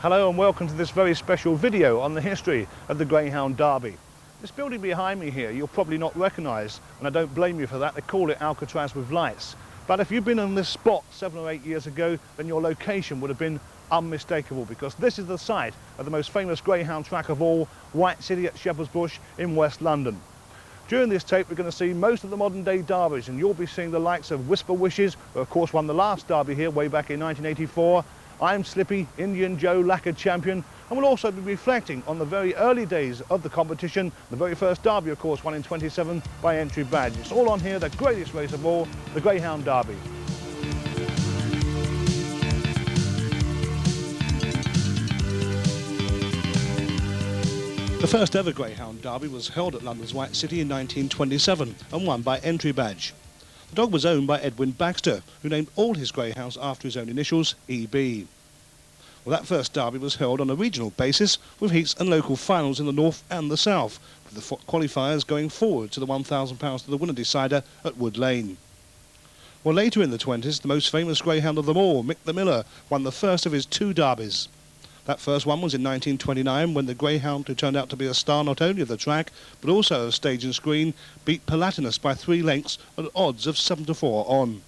Hello and welcome to this very special video on the history of the Greyhound Derby. This building behind me here you'll probably not recognise, and I don't blame you for that. They call it Alcatraz with lights. But if you've been on this spot 7 or 8 years ago, then your location would have been unmistakable, because this is the site of the most famous greyhound track of all, White City at Shepherd's Bush in West London. During this tape we're going to see most of the modern day derbies, and you'll be seeing the likes of Whisper Wishes, who of course won the last derby here way back in 1984, I'm Slippy, Indian Joe, lacquered champion, and we'll also be reflecting on the very early days of the competition. The very first derby, of course, won in 27 by entry badge. It's all on here, the greatest race of all, the Greyhound Derby. The first ever Greyhound Derby was held at London's White City in 1927 and won by entry badge. The dog was owned by Edwin Baxter, who named all his greyhounds after his own initials, EB. Well, that first derby was held on a regional basis, with heats and local finals in the north and the south, with the qualifiers going forward to the £1,000 to the winner decider at Wood Lane. Well, later in the 20s, the most famous greyhound of them all, Mick the Miller, won the first of his 2 derbies. That first one was in 1929, when the greyhound, who turned out to be a star not only of the track but also of stage and screen, beat Palatinus by 3 lengths at odds of 7-4 on.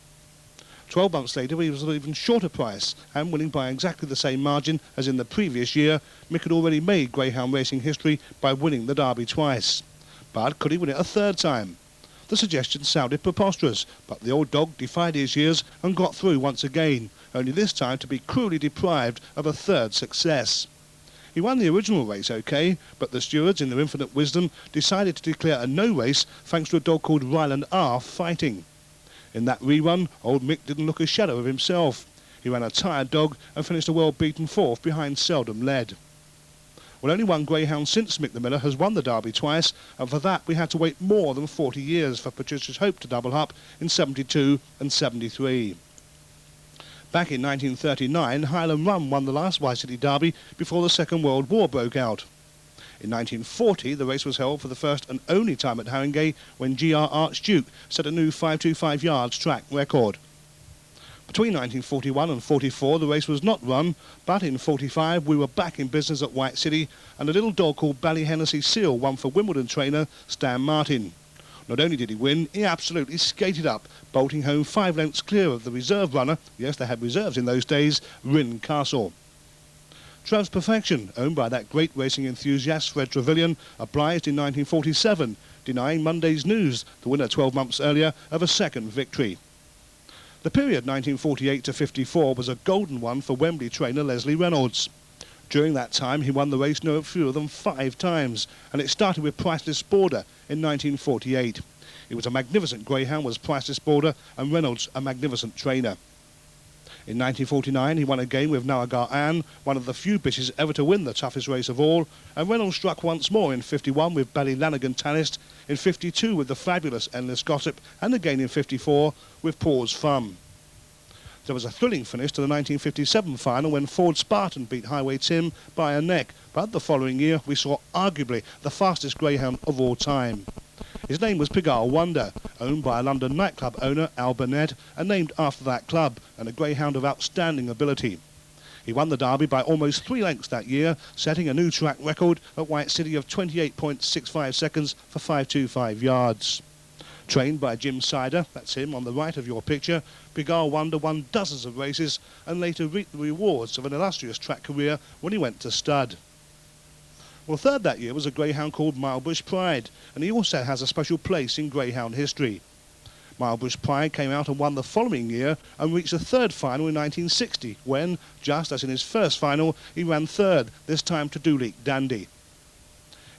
12 months later he was at an even shorter price, and winning by exactly the same margin as in the previous year, Mick had already made greyhound racing history by winning the derby twice. But could he win it a third time? The suggestion sounded preposterous, but the old dog defied his years and got through once again, only this time to be cruelly deprived of a third success. He won the original race okay, but the stewards, in their infinite wisdom, decided to declare a no race thanks to a dog called Ryland R fighting. In that rerun, old Mick didn't look a shadow of himself. He ran a tired dog and finished a well-beaten 4th behind Seldom Led. Well, only one greyhound since Mick the Miller has won the derby twice, and for that we had to wait more than 40 years for Patricia's Hope to double up in 72 and 73. Back in 1939, Highland Run won the last White City Derby before the Second World War broke out. In 1940, the race was held for the first and only time at Haringey, when G.R. Archduke set a new 525 yards track record. Between 1941 and 44, the race was not run, but in 45 we were back in business at White City, and a little dog called Ballyhennessy Seal won for Wimbledon trainer Stan Martin. Not only did he win, he absolutely skated up, bolting home 5 lengths clear of the reserve runner, yes, they had reserves in those days, Rynn Castle. Trav's Perfection, owned by that great racing enthusiast Fred Trevelyan, obliged in 1947, denying Monday's News, the winner 12 months earlier, of a second victory. The period 1948 to 54 was a golden one for Wembley trainer Leslie Reynolds. During that time he won the race no fewer than 5 times, and it started with Priceless Border in 1948. It was a magnificent greyhound, was Priceless Border, and Reynolds a magnificent trainer. In 1949 he won again with Nawagar Ann, one of the few bitches ever to win the toughest race of all, and Reynolds struck once more in 51 with Ballylanigan Tannist, in 52 with the fabulous Endless Gossip, and again in 54 with Paws Fun. There was a thrilling finish to the 1957 final when Ford Spartan beat Highway Tim by a neck, but the following year we saw arguably the fastest greyhound of all time. His name was Pigalle Wonder, owned by a London nightclub owner, Al Burnett, and named after that club, and a greyhound of outstanding ability. He won the derby by almost 3 lengths that year, setting a new track record at White City of 28.65 seconds for 525 yards. Trained by Jim Sider, that's him on the right of your picture, Pigalle Wonder won dozens of races and later reaped the rewards of an illustrious track career when he went to stud. Well, third that year was a greyhound called Milebush Pride, and he also has a special place in greyhound history. Milebush Pride came out and won the following year and reached the 3rd final in 1960 when, just as in his first final, he ran 3rd, this time to Duleek Dandy.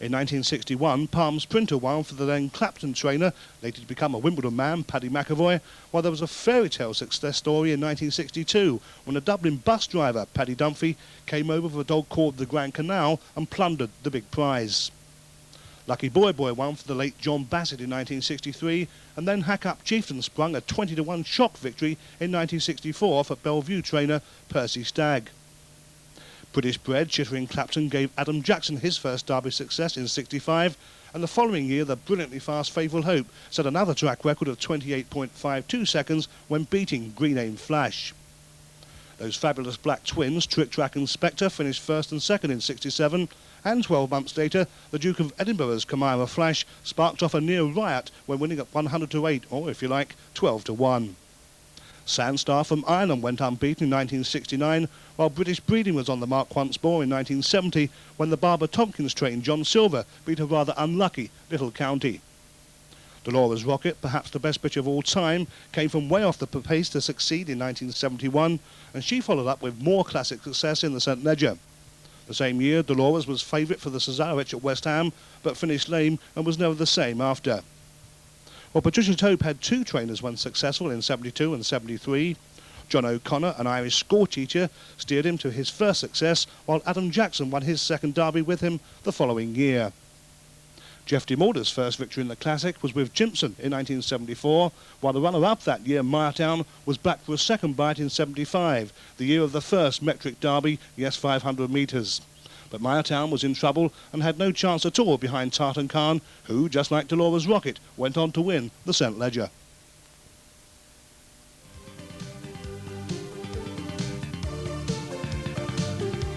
In 1961, Palms Printer won for the then Clapton trainer, later to become a Wimbledon man, Paddy McAvoy, while there was a fairy tale success story in 1962 when a Dublin bus driver, Paddy Dunphy, came over with a dog called the Grand Canal and plundered the big prize. Lucky Boy Boy won for the late John Bassett in 1963, and then Hack Up Chieftain sprung a 20-1 shock victory in 1964 for Bellevue trainer Percy Stagg. British bred Chittering Clapton gave Adam Jackson his first derby success in 65, and the following year the brilliantly fast Faithful Hope set another track record of 28.52 seconds when beating Green Aim Flash. Those fabulous black twins, Trick Track and Spectre, finished first and second in 67, and 12 months later, the Duke of Edinburgh's Chimera Flash sparked off a near riot when winning at 100 to 8, or if you like, 12 to 1. Sandstar from Ireland went unbeaten in 1969, while British Breeding was on the mark once more in 1970 when the Barbara Tompkins trained John Silver beat a rather unlucky Little County. Dolores Rocket, perhaps the best bitch of all time, came from way off the pace to succeed in 1971, and she followed up with more classic success in the St Leger. The same year, Dolores was favourite for the Cesarewitch at West Ham, but finished lame and was never the same after. Well, Patricia Tope had two trainers when successful in 72 and 73. John O'Connor, an Irish schoolteacher, steered him to his first success, while Adam Jackson won his second derby with him the following year. Jeff DeMorder's first victory in the Classic was with Jimson in 1974, while the runner-up that year, Myertown, was back for a second bite in 75, the year of the first metric derby, yes, 500 metres. But Myertown was in trouble and had no chance at all behind Tartan Khan, who, just like Dolores Rocket, went on to win the St Leger.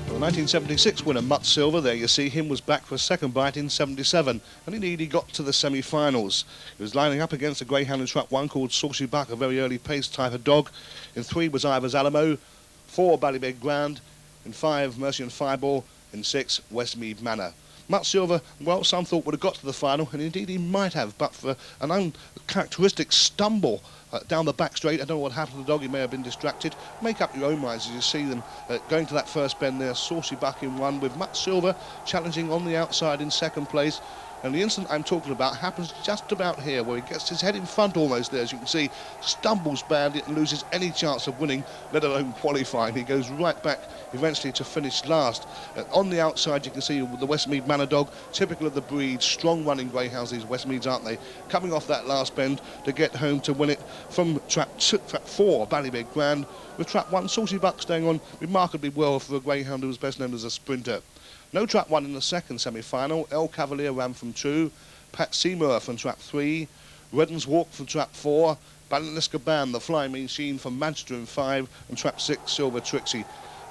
The 1976 winner Mutt Silver, there you see him, was back for a second bite in 77, and indeed he got to the semi-finals. He was lining up against a greyhound in trap 1 called Saucy Buck, a very early pace type of dog. In 3 was Ivers Alamo, 4 Ballybeg Grand, in 5 Mercy and Fireball, in 6 Westmead Manor. Mutt Silver, well, some thought would have got to the final, and indeed he might have, but for an uncharacteristic stumble down the back straight. I don't know what happened to the dog, he may have been distracted. Make up your own minds as you see them going to that first bend there. Saucy Buck in 1 with Mutt Silver challenging on the outside in second place. And the incident I'm talking about happens just about here, where he gets his head in front almost there, as you can see, stumbles badly and loses any chance of winning, let alone qualifying. He goes right back eventually to finish last. On the outside you can see the Westmead Manor dog, typical of the breed, strong running greyhounds, these Westmeads, aren't they? Coming off that last bend to get home to win it from trap 4, Ballybeg Grand, with trap 1, Saucy Buck staying on remarkably well for a greyhound who was best known as a sprinter. No trap 1 in the second semi-final. El Cavalier ran from 2, Pat Seymour from trap 3, Redden's Walk from trap 4, Balliniska Band, the flying machine from Manchester in 5, and trap 6, Silver Trixie.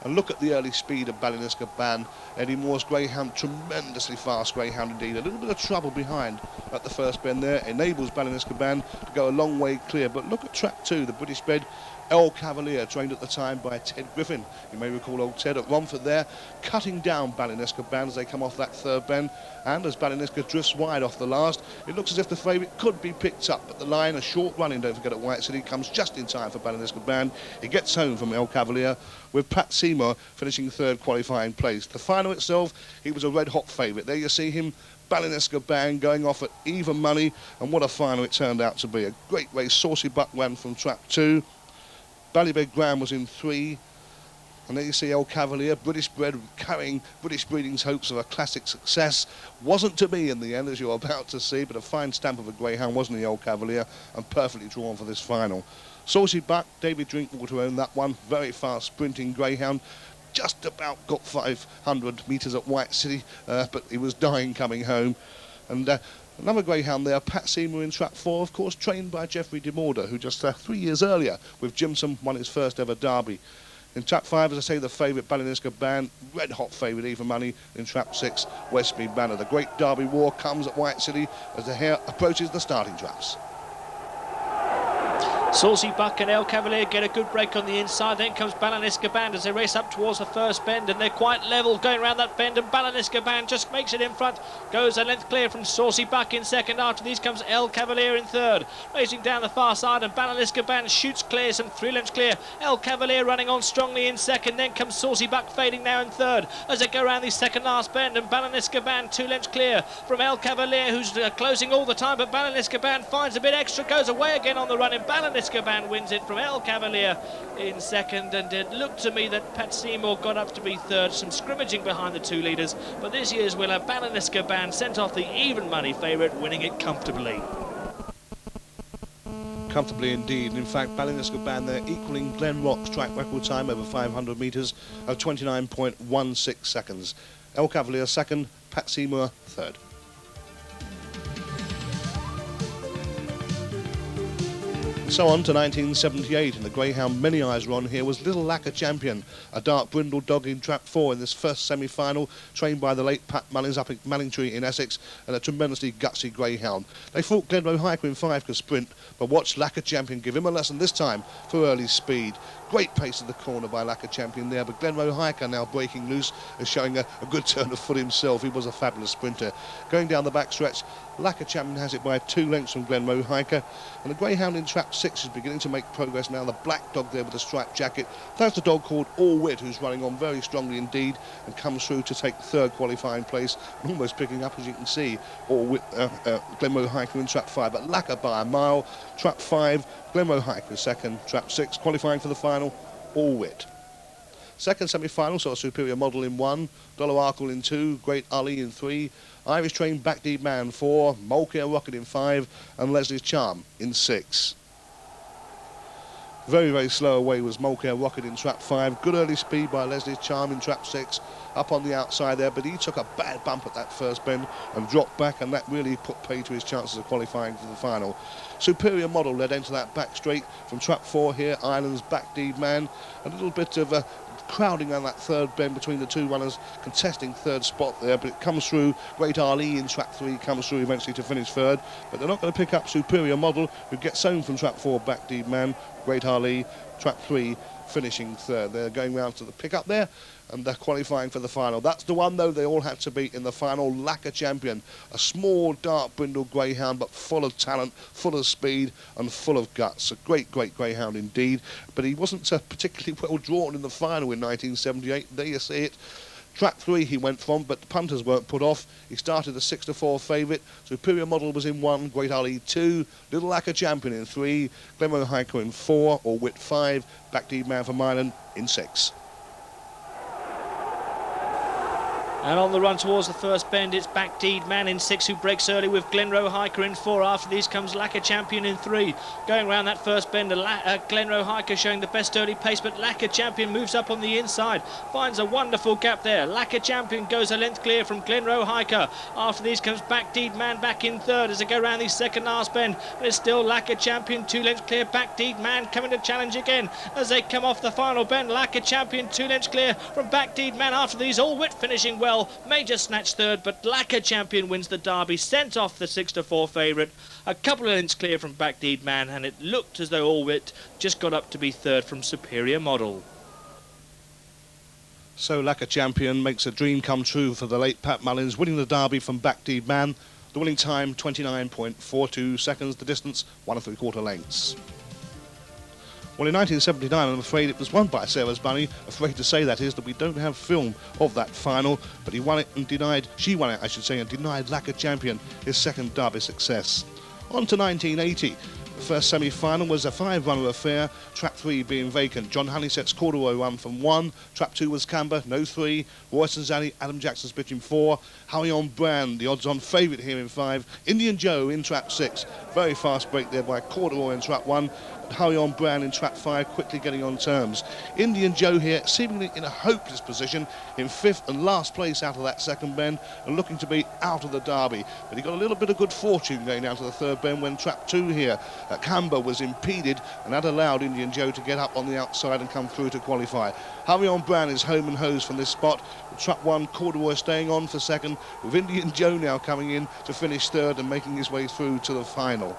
And look at the early speed of Balliniska Band. Eddie Moore's greyhound, tremendously fast greyhound indeed. A little bit of trouble behind at the first bend there, enables Balliniska Band to go a long way clear. But look at trap 2, the British bed, El Cavalier, trained at the time by Ted Griffin. You may recall old Ted at Romford there, cutting down Balliniska Band as they come off that third bend. And as Balliniska drifts wide off the last, it looks as if the favourite could be picked up. But the line, a short running, don't forget, at White City, comes just in time for Balliniska Band. He gets home from El Cavalier, with Pat Seymour finishing third qualifying place. The final itself, he was a red-hot favourite. There you see him, Balliniska Band going off at even money, and what a final it turned out to be. A great race. Saucy Buck ran from trap 2. Ballybeg Grand was in 3, and there you see El Cavalier, British bred, carrying British Breeding's hopes of a classic success. Wasn't to be in the end, as you're about to see, but a fine stamp of a greyhound, wasn't he, El Cavalier, and perfectly drawn for this final. Saucy Buck, David Drinkwater owned that one, very fast sprinting greyhound, just about got 500 metres at White City, but he was dying coming home. And another greyhound there, Pat Seymour in trap 4, of course, trained by Jeffrey DeMorder, who just 3 years earlier with Jimson won his first ever derby. In trap 5, as I say, the favourite Balliniska Band, red-hot favourite, even money. In trap 6, Westmead Manor. The great Derby War comes at White City as the hare approaches the starting traps. Saucy Buck and El Cavalier get a good break on the inside. Then comes Balliniska Band as they race up towards the first bend, and they're quite level going around that bend, and Balliniska Band just makes it in front, goes a length clear from Saucy Buck in second. After these comes El Cavalier in third, racing down the far side, and Balliniska Band shoots clear, some 3 lengths clear. El Cavalier running on strongly in second. Then comes Saucy Buck fading now in third as they go around the second last bend, and Balliniska Band 2 lengths clear from El Cavalier, who's closing all the time, but Balliniska Band finds a bit extra, goes away again on the run, and Balliniska Band wins it from El Cavalier in second. And it looked to me that Pat Seymour got up to be third, some scrimmaging behind the 2 leaders, but this year's winner, Balliniska Band, sent off the even money favourite, winning it comfortably. Comfortably indeed. In fact, Balliniska Band there equaling Glen Rock's track record time over 500 metres of 29.16 seconds. El Cavalier second, Pat Seymour third. So on to 1978, and the Greyhound Many Eyes run here was Little Lacquer Champion, a dark brindle dog in trap 4 in this first semi-final, trained by the late Pat Mullins up at Mallingtree in Essex, and a tremendously gutsy greyhound. They fought Glenroe Hiker in 5 could sprint, but watch Lacquer Champion give him a lesson this time for early speed. Great pace at the corner by Lacquer Champion there, but Glenroe Hiker now breaking loose and showing a good turn of foot himself. He was a fabulous sprinter. Going down the back stretch, Lacquer Champion has it by 2 lengths from Glenroe Hiker, and the greyhound in trap 6 is beginning to make progress now. The black dog there with the striped jacket, that's the dog called All Wit, who's running on very strongly indeed and comes through to take the 3rd qualifying place, and almost picking up, as you can see, All Wit, Glenroe Hiker in trap 5, but Lacquer by a mile. Trap 5, Glenroe Hiker 2nd, trap 6 qualifying for the final, All Wit. Second semi-final saw a Superior Model in 1, Dollar Arkle in 2, Great Ali in 3, Irish Train Back Deep Man 4, Mulcair Rocket in 5, and Leslie's Charm in 6. Very, very slow away was Mulcair Rocket in trap 5. Good early speed by Leslie's Charm in trap 6, up on the outside there, but he took a bad bump at that first bend and dropped back, and that really put pay to his chances of qualifying for the final. Superior Model led into that back straight from trap 4 here, Ireland's Back Deep Man. A little bit of crowding on that 3rd bend between the 2 runners, contesting 3rd spot there, but it comes through. Great Ali in trap 3 comes through eventually to finish 3rd, but they're not going to pick up Superior Model, who gets home from trap 4, Back Deep Man. Great Ali, trap 3, finishing 3rd. They're going round to the pick-up there, and they're qualifying for the final. That's the one, though, they all had to beat in the final. Lacquer Champion, a small, dark brindle greyhound, but full of talent, full of speed, and full of guts. A great, great greyhound indeed, but he wasn't particularly well drawn in the final in 1978. There you see it. Track 3 he went from, but the punters weren't put off. He started a 6-4 favourite. Superior Model was in 1, Great Ali 2, Little Lacquer Champion in 3, Glenroe Hiker in 4, All Wit 5, Back Deep Man from Ireland in 6. And on the run towards the first bend, it's Back Deed Man in 6, who breaks early with Glenroe Hiker in 4. After these comes Lacquer Champion in 3. Going around that first bend, Glenroe Hiker showing the best early pace, but Lacquer Champion moves up on the inside, finds a wonderful gap there. Lacquer Champion goes a length clear from Glenroe Hiker. After these comes Back Deed Man back in 3rd as they go around the second last bend. But it's still Lacquer Champion 2 lengths clear. Back Deed Man coming to challenge again as they come off the final bend. Lacquer Champion 2 lengths clear from Back Deed Man. After these, All Wit finishing well. Major snatch 3rd, but Lacquer Champion wins the Derby, sent off the 6-4 favourite. A couple of lengths clear from Back Deed Man, and it looked as though All Wit just got up to be 3rd from Superior Model. So Lacquer Champion makes a dream come true for the late Pat Mullins, winning the Derby from Back Deed Man. The winning time 29.42 seconds, the distance 1 3/4 lengths. Well, in 1979, I'm afraid it was won by Sarah's Bunny. Afraid to say that is that we don't have film of that final, but he won it and denied, she won it, I should say, and denied Lacquer Champion his 2nd Derby success. On to 1980. The first semi-final was a 5-runner affair, trap 3 being vacant. John Honeysett's corduroy run from 1, trap 2 was Camber, no 3, Royston Zally, Adam Jackson's pitch in 4, Howie on Brand, the odds-on favourite here in 5, Indian Joe in trap 6, very fast break there by corduroy in trap 1, Howie on Brand in trap 5, quickly getting on terms. Indian Joe here seemingly in a hopeless position in 5th and last place out of that 2nd bend and looking to be out of the Derby, but he got a little bit of good fortune going down to the 3rd bend when trap 2 here Camber was impeded, and that allowed Indian Joe to get up on the outside and come through to qualify. Howie on Brand is home and hose from this spot, with trap 1 corduroy staying on for 2nd, with Indian Joe now coming in to finish 3rd and making his way through to the final.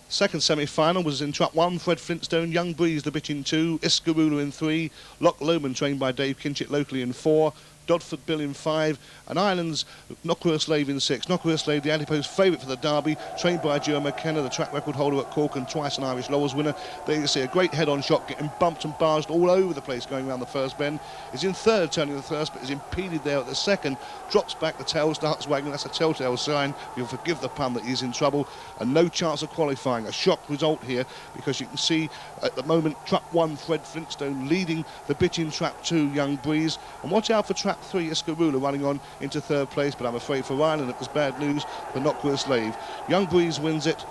Second semi-final was in trap 1, Fred Flintstone, Young Breeze the bitch in 2, Iskarula in 3, Loch Lomond trained by Dave Kinchett locally in 4, Dodford Bill in 5, and Ireland's Knockworth Slave in 6. Knockworth Slave, the anti-post favourite for the Derby, trained by Joe McKenna, the track record holder at Cork and twice an Irish Laurels winner. There you see a great head-on shot, getting bumped and barged all over the place going around the first bend. Is in 3rd, turning the first, but is impeded there at the 2nd. Drops back, the tail starts wagging. That's a telltale sign. You'll forgive the pun that he's in trouble, and no chance of qualifying. A shock result here, because you can see at the moment trap 1, Fred Flintstone leading the bitch in trap 2, Young Breeze. And watch out for trap 3, Iskarula running on into 3rd place, but I'm afraid for Ireland it was bad news for Knockworth Slave. Young Breeze wins it,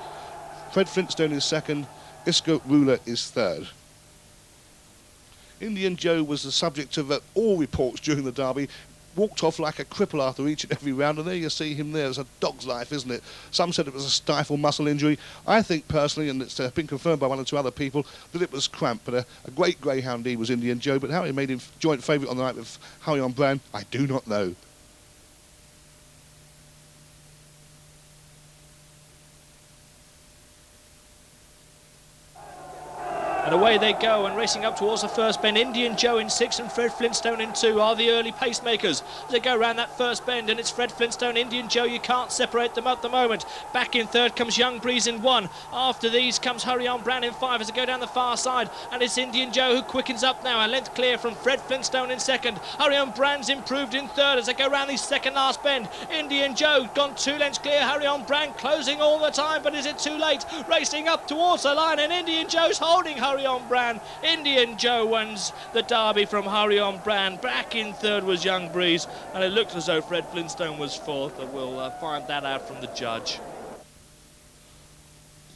Fred Flintstone is 2nd, Iskarula is 3rd. Indian Joe was the subject of all reports during the Derby. walked off like a cripple after each and every round, and there you see him there. It's a dog's life, isn't it? Some said it was a stifle muscle injury. I think personally, and it's been confirmed by one or two other people, that it was cramp. But a great greyhound he was, Indian Joe. But how he made him joint favourite on the night with Harry on Brand, I do not know. And away they go, and racing up towards the first bend, Indian Joe in 6 and Fred Flintstone in 2 are the early pacemakers. They go round that first bend, and it's Fred Flintstone, Indian Joe, you can't separate them at the moment. Back in 3rd comes Young Breeze in 1. After these comes Hurry On Brown in 5 as they go down the far side, and it's Indian Joe who quickens up now, a length clear from Fred Flintstone in 2nd. Hurry On Brown's improved in 3rd as they go round the 2nd last bend. Indian Joe gone 2 lengths clear, Hurry On Brown closing all the time, but is it too late? Racing up towards the line, and Indian Joe's holding Hurry On Brown. Indian Joe wins the Derby from Hurry On Brown. Back in 3rd was Young Breeze, and it looks as though Fred Flintstone was 4th, and we'll find that out from the judge.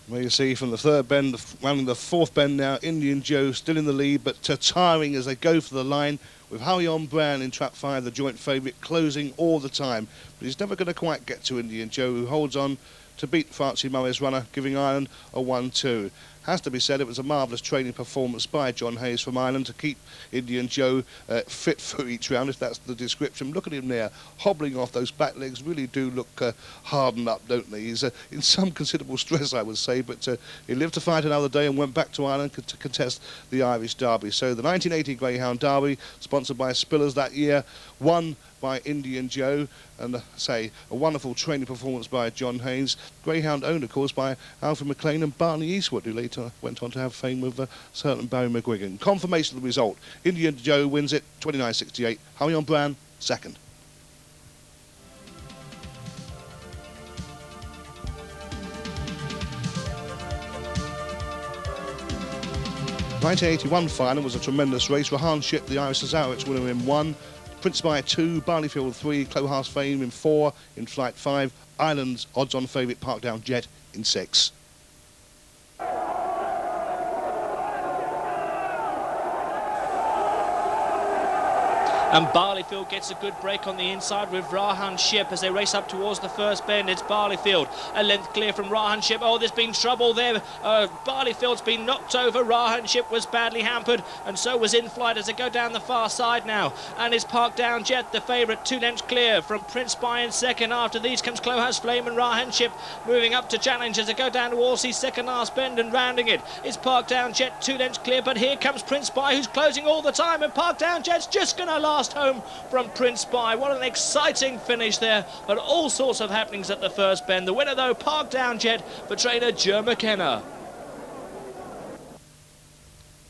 Well, you see from the 3rd bend, rounding the 4th bend now, Indian Joe still in the lead, but tiring as they go for the line, with Hurry On Brown in trap 5, the joint favourite, closing all the time. But he's never going to quite get to Indian Joe, who holds on to beat Francie Murray's runner, giving Ireland a 1-2. Has to be said, it was a marvellous training performance by John Hayes from Ireland to keep Indian Joe fit for each round, if that's the description. Look at him there, hobbling off. Those back legs really do look hardened up, don't they? He's in some considerable stress, I would say, but he lived to fight another day and went back to Ireland to contest the Irish Derby. So the 1980 Greyhound Derby, sponsored by Spillers that year, won by Indian Joe, and say a wonderful training performance by John Hayes. Greyhound owned, of course, by Alfred McLean and Barney Eastwood, who later went on to have fame with certain Barry McGuigan. Confirmation of the result: Indian Joe wins it 29.68. Hurry On Brown 2nd. The 1981 final was a tremendous race. Rahanship, the Irish Lazarets, winner in 1. Prince by 2, Barleyfield 3, Clohars Fame in 4, in flight 5, Ireland's odds-on favourite Parkdown Jet in 6. And Barleyfield gets a good break on the inside with Rahanship as they race up towards the first bend. It's Barleyfield, a length clear from Rahanship. Oh, there's been trouble there. Barleyfield's been knocked over. Rahanship was badly hampered, and so was In Flight as they go down the far side now. And it's Parkdown Jet, the favourite, 2 lengths clear from Prince By in 2nd. After these comes Clohars Flame and Rahanship moving up to challenge as they go down towards the 2nd last bend and rounding it. It's Parkdown Jet, 2 lengths clear, but here comes Prince By, who's closing all the time, and Parkdown Jet's just going to last home from Prince By. What an exciting finish there, but all sorts of happenings at the first bend. The winner though, Parkdown Jet for trainer Joe McKenna.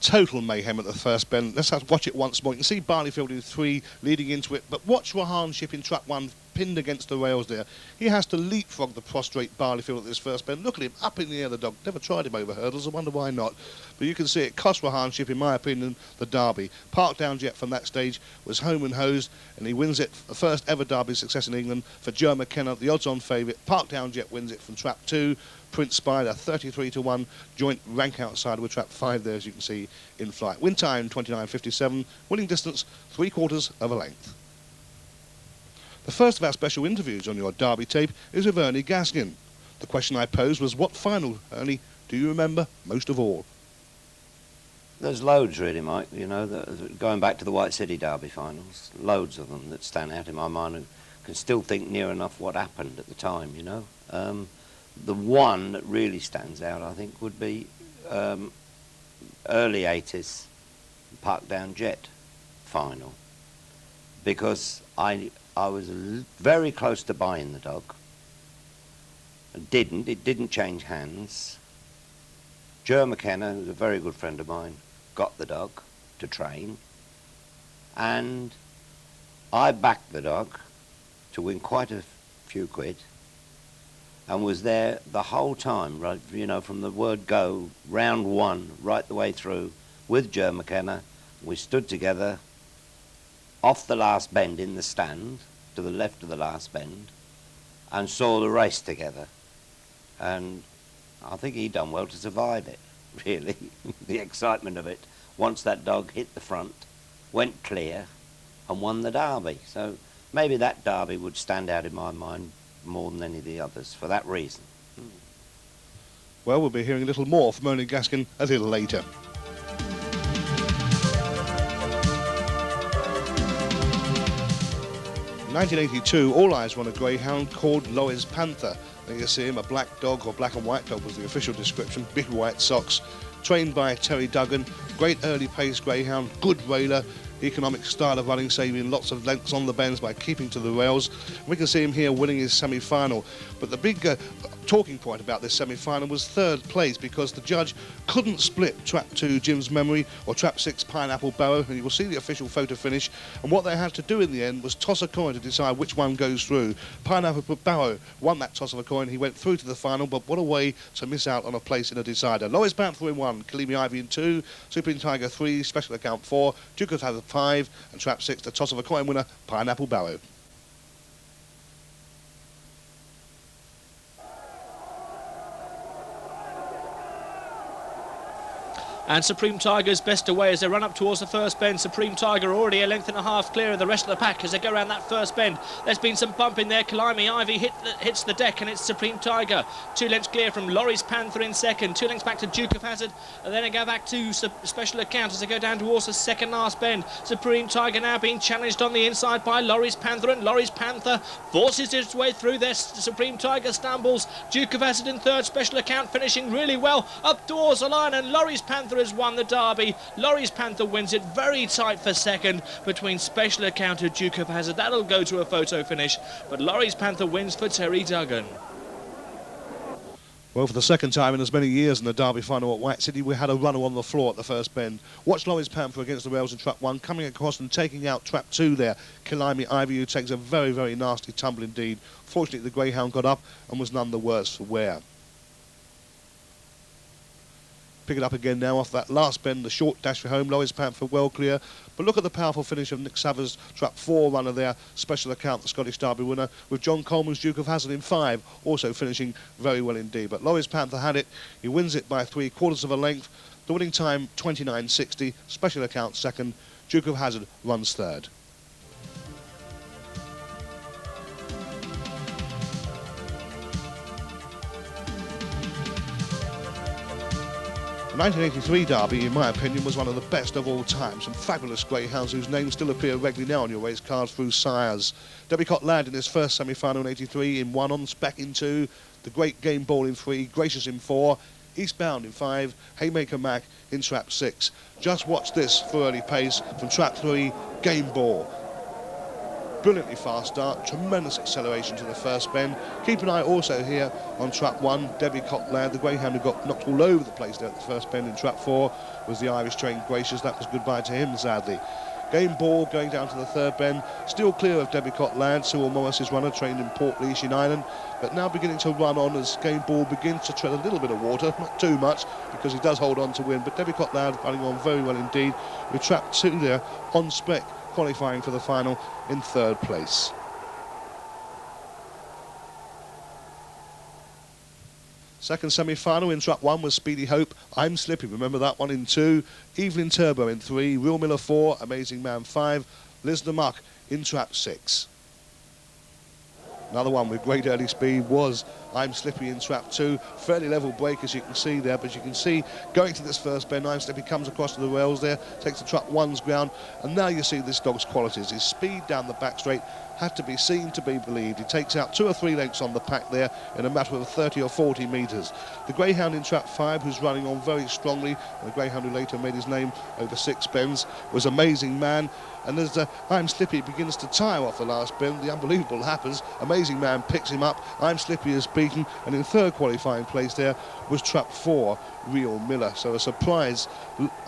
Total mayhem at the first bend. Let's watch it once more. You can see Barleyfield in 3 leading into it, but watch Rahanship in trap 1 pinned against the rails there. He has to leapfrog the prostrate Barleyfield at this first bend. Look at him, up in the air, the dog. Never tried him over hurdles, I wonder why not. But you can see it cost Rahanship, in my opinion, the Derby. Parkdown Jet from that stage was home and hosed, and he wins it, the first ever Derby success in England for Joe McKenna, the odds-on favourite. Parkdown Jet wins it from trap 2. Prince Spider 33-1 joint rank outside with trap 5 there, as you can see in flight. Win time 29.57, winning distance 3/4 of a length. The first of our special interviews on your Derby tape is with Ernie Gaskin. The question I posed was, what final, Ernie, do you remember most of all? There's loads really, Mike, you know, going back to the White City Derby finals, loads of them that stand out in my mind and can still think near enough what happened at the time, you know. The one that really stands out, I think, would be early 80s Parkdown Jet final, because I was very close to buying the dog. It didn't change hands. Joe McKenna, who's a very good friend of mine, got the dog to train, and I backed the dog to win quite a few quid, and was there the whole time, right, you know, from the word go, round 1, right the way through, with Joe McKenna. We stood together off the last bend in the stand, to the left of the last bend, and saw the race together. And I think he done well to survive it, really, the excitement of it. Once that dog hit the front, went clear, and won the Derby. So maybe that Derby would stand out in my mind more than any of the others for that reason. Well, we'll be hearing a little more from Ernie Gaskin a little later. In 1982, All Eyes won a greyhound called Loris Panther. There you see him, a black dog, or black and white dog was the official description, big white socks, trained by Terry Duggan, great early pace greyhound, good railer, economic style of running, saving lots of lengths on the bends by keeping to the rails. We can see him here winning his semi-final. But the big talking point about this semi-final was third place, because the judge couldn't split Trap 2 Jim's Memory or Trap 6 Pineapple Barrow, and you will see the official photo finish. And what they had to do in the end was toss a coin to decide which one goes through. Pineapple Barrow won that toss of a coin. He went through to the final, but what a way to miss out on a place in a decider. Loris Panther in 1, Kalimi Ivy in 2, Supreme Tiger 3, Special Account 4, Duke of Hazzard 5, and Trap 6, the toss of a coin winner, Pineapple Barrow. And Supreme Tiger's best away as they run up towards the first bend. Supreme Tiger already a length and a half clear of the rest of the pack as they go around that first bend. There's been some bump in there. Kalimi Ivy hits the deck, and it's Supreme Tiger 2 lengths clear from Loris Panther in second. 2 lengths back to Duke of Hazzard, and then they go back to Special Account as they go down towards the second last bend. Supreme Tiger now being challenged on the inside by Loris Panther, and Loris Panther forces its way through there. Supreme Tiger stumbles. Duke of Hazzard in third. Special Account finishing really well up towards the line, and Loris Panther has won the Derby. Loris Panther wins it, very tight for second between Special Account and Duke of Hazzard. That'll go to a photo finish, but Loris Panther wins for Terry Duggan. Well, for the second time in as many years in the Derby final at White City, we had a runner on the floor at the first bend. Watch Loris Panther against the rails in Trap 1, coming across and taking out Trap 2 there. Kalimi Ivy, who takes a very, very nasty tumble indeed. Fortunately, the greyhound got up and was none the worse for wear. Pick it up again now off that last bend, the short dash for home. Loris Panther well clear, but look at the powerful finish of Nick Savers' Trap 4 runner there. Special Account, the Scottish Derby winner, with John Coleman's Duke of Hazzard in 5, also finishing very well indeed. But Loris Panther had it. He wins it by 3/4 of a length. The winning time 29.60. Special Account second. Duke of Hazzard runs third. The 1983 Derby, in my opinion, was one of the best of all time. Some fabulous greyhounds whose names still appear regularly now on your race cards through sires. Debbie Lad in his first semi-final in 83 in 1, On Spec in 2, The Great Game Ball in 3, Gracious in 4, Eastbound in 5, Haymaker Mac in Trap 6. Just watch this for early pace from Trap 3, Game Ball. Brilliantly fast start, tremendous acceleration to the first bend. Keep an eye also here on Trap 1, Debbie Cotland, the greyhound who got knocked all over the place there at the first bend in Trap 4 was the Irish trained Gracious. That was goodbye to him, sadly. Game Ball going down to the third bend, still clear of Debbie Cotland, Cyril Morris's runner, trained in Port Leash in Ireland, but now beginning to run on as Game Ball begins to tread a little bit of water, not too much, because he does hold on to win, but Debbie Cotland running on very well indeed, with Trap 2 there on spec, qualifying for the final in third place. Second semi-final in Trap 1 was Speedy Hope, I'm Slippy, remember that one in 2, Evelyn Turbo in 3, Real Miller 4, Amazing Man 5, Liz the Muck in Trap 6. Another one with great early speed was I'm Slippy in Trap 2. Fairly level break, as you can see there, but you can see going to this first bend, I'm Slippy comes across to the rails there, takes the Trap 1's ground, and now you see this dog's qualities. His speed down the back straight had to be seen to be believed. He takes out 2 or 3 lengths on the pack there in a matter of 30 or 40 metres. The greyhound in Trap 5, who's running on very strongly, and the greyhound who later made his name over 6 bends, was Amazing Man. And as I'm Slippy begins to tire off the last bend, the unbelievable happens. Amazing Man picks him up. I'm Slippy is beaten, and in third qualifying place there was Trap 4, Real Miller. So a surprise,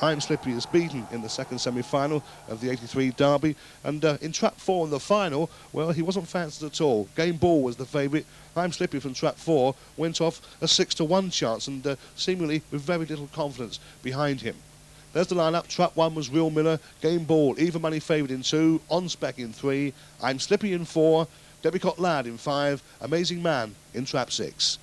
I'm Slippy is beaten in the second semi-final of the 83 Derby. And in Trap 4 in the final, well, he wasn't fancied at all. Game Ball was the favourite. I'm Slippy from Trap 4 went off a 6-1 chance, and seemingly with very little confidence behind him. There's the lineup. Trap 1 was Real Miller, Game Ball, Even Money favoured in 2, On Spec in 3, I'm Slippy in 4, Debbie Lad in 5, Amazing Man in Trap 6.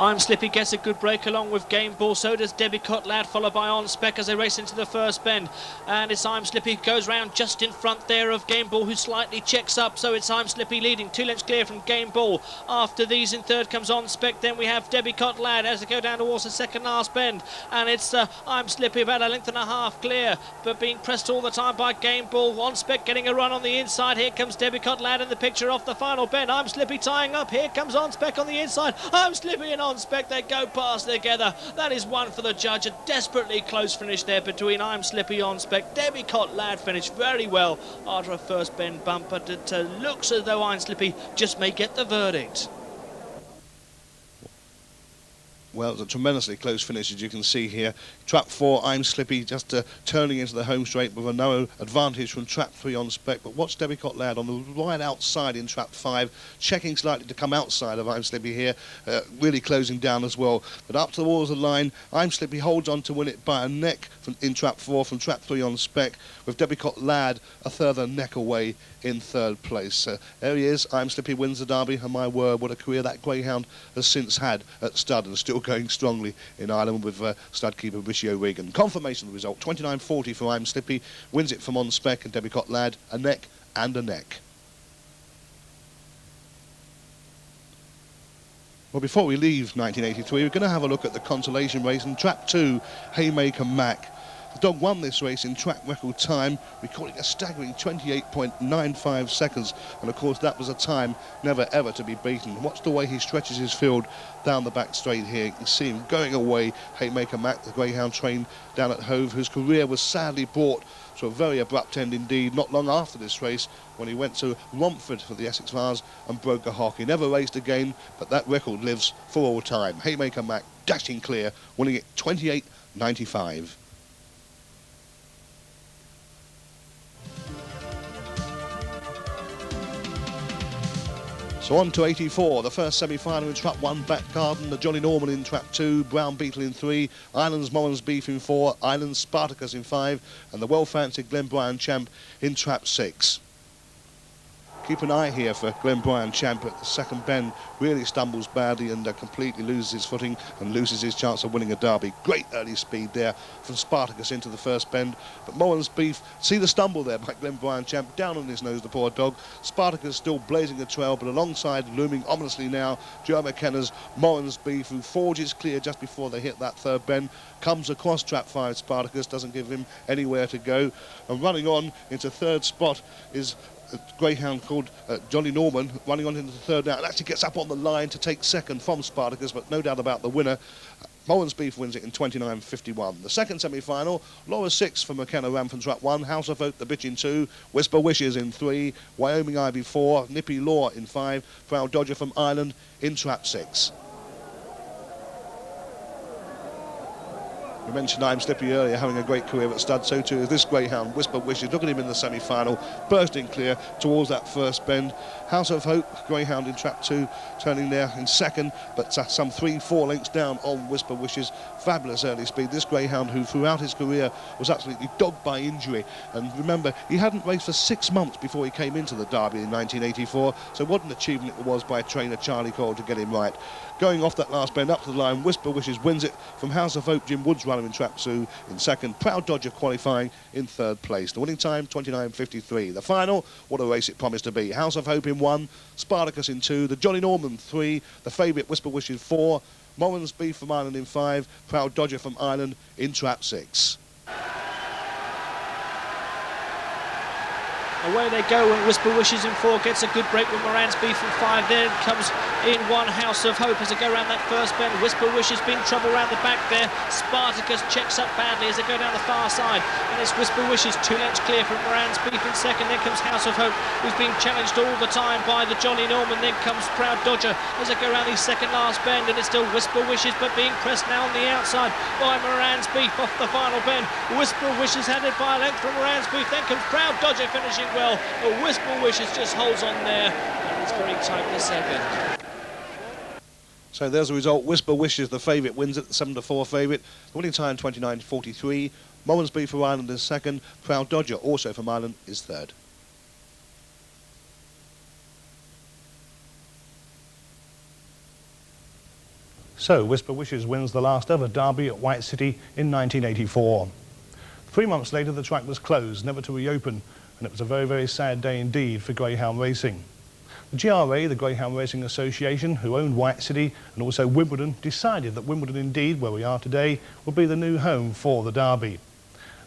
I'm Slippy gets a good break along with Game Ball. So does Debbie Lad, followed by On Spec as they race into the first bend. And it's I'm Slippy goes round just in front there of Game Ball, who slightly checks up. So it's I'm Slippy leading, 2 lengths clear from Game Ball. After these in third comes On Spec. Then we have Debbie Lad as they go down towards the second last bend. And it's I'm Slippy about a length and a half clear, but being pressed all the time by Game Ball. On Spec getting a run on the inside. Here comes Debbie Lad in the picture off the final bend. I'm Slippy tying up. Here comes On Spec on the inside. I'm Slippy and On Spec, they go past together. That is one for the judge. A desperately close finish there between I'm Slippy, On Spec. Debbie Lad finished very well after a first bend bump, but it looks as though I'm Slippy just may get the verdict. Well, it was a tremendously close finish, as you can see here. Trap 4, I'm Slippy, just turning into the home straight with a narrow advantage from Trap 3 On Spec. But watch Debbie Lad on the right outside in Trap 5, checking slightly to come outside of I'm Slippy here, really closing down as well. But up towards the line, I'm Slippy holds on to win it by a neck in Trap 4 from Trap 3 On Spec, with Debbie Lad a further neck away in third place. There he is. I'm Slippy wins the Derby, and my word, what a career that Greyhound has since had at stud, and still going strongly in Ireland with stud keeper Rishi O'Regan. Confirmation of the result, 29.40 for I'm Slippy, wins it from On Spec, and Debbie Lad a neck and a neck. Well, before we leave 1983, we're going to have a look at the consolation race in Trap 2, Haymaker Mac. The dog won this race in track record time, recording a staggering 28.95 seconds. And of course, that was a time never ever to be beaten. Watch the way he stretches his field down the back straight here. You can see him going away. Haymaker Mac, the Greyhound trained down at Hove, whose career was sadly brought to a very abrupt end indeed, not long after this race, when he went to Romford for the Essex Vars and broke a hock. He never raced again, but that record lives for all time. Haymaker Mac dashing clear, winning it 28.95. So on to 84, the first semi-final in Trap 1, Back Garden, the Jolly Norman in Trap 2, Brown Beetle in 3, Island's Morans Beef in 4, Island's Spartacus in 5, and the well-fancied Glenbryan Champ in Trap 6. Keep an eye here for Glenbryan Champ at the second bend. Really stumbles badly and completely loses his footing and loses his chance of winning a derby. Great early speed there from Spartacus into the first bend. But Morans Beef, see the stumble there by Glenbryan Champ, down on his nose, the poor dog. Spartacus still blazing a trail, but alongside, looming ominously now, Joe McKenna's Morans Beef, who forges clear just before they hit that third bend. Comes across Trap 5, Spartacus, doesn't give him anywhere to go. And running on into third spot is a Greyhound called Jolly Norman, running on into the third now, and actually gets up on the line to take second from Spartacus, but no doubt about the winner. Morans Beef wins it in 29.51. The second semi-final, Laura 6 for McKenna ran from Trap 1, House of Oak the Bitch in 2, Whisper Wishes in 3, Wyoming Ivy 4, Nippy Law in 5, Proud Dodger from Ireland in Trap 6. We mentioned I'm Slippy earlier, having a great career at stud, so too is this Greyhound, Whisper Wishes. Look at him in the semi-final, bursting clear towards that first bend. House of Hope, Greyhound in Trap 2, turning there in second, but some 3-4 lengths down on Whisper Wishes. Fabulous early speed. This Greyhound, who throughout his career was absolutely dogged by injury. And remember, he hadn't raced for 6 months before he came into the Derby in 1984, so what an achievement it was by trainer Charlie Cole to get him right. Going off that last bend up to the line, Whisper Wishes wins it from House of Hope. Jim Woods running in Trap 2 in second. Proud Dodger qualifying in third place. The winning time, 29.53. The final, what a race it promised to be. House of Hope in 1, Spartacus in 2, the Jolly Norman 3, the favourite Whisper Wishes 4, Morans Beef from Ireland in 5, Proud Dodger from Ireland in Trap 6. Away they go when Whisper Wishes in 4 gets a good break with Morans Beef in 5. Then comes in 1 House of Hope as they go around that first bend. Whisper Wishes been trouble around the back there. Spartacus checks up badly as they go down the far side. And it's Whisper Wishes 2 lengths clear from Morans Beef in second. Then comes House of Hope, who's been challenged all the time by the Jolly Norman. Then comes Proud Dodger as they go around the second last bend. And it's still Whisper Wishes, but being pressed now on the outside by Morans Beef off the final bend. Whisper Wishes headed by a length from Morans Beef. Then comes Proud Dodger finishing well. But Whisper Wishes just holds on there, and it's very tight in the second. So there's the result. Whisper Wishes, the favourite, wins it, the 7-4 favourite. The winning time, 29.43. Morans Beef from Ireland is second. Proud Dodger, also from Ireland, is third. So Whisper Wishes wins the last ever Derby at White City in 1984. 3 months later the track was closed, never to reopen, and it was a very, very sad day indeed for greyhound racing. The GRA, the Greyhound Racing Association, who owned White City and also Wimbledon, decided that Wimbledon indeed, where we are today, would be the new home for the Derby.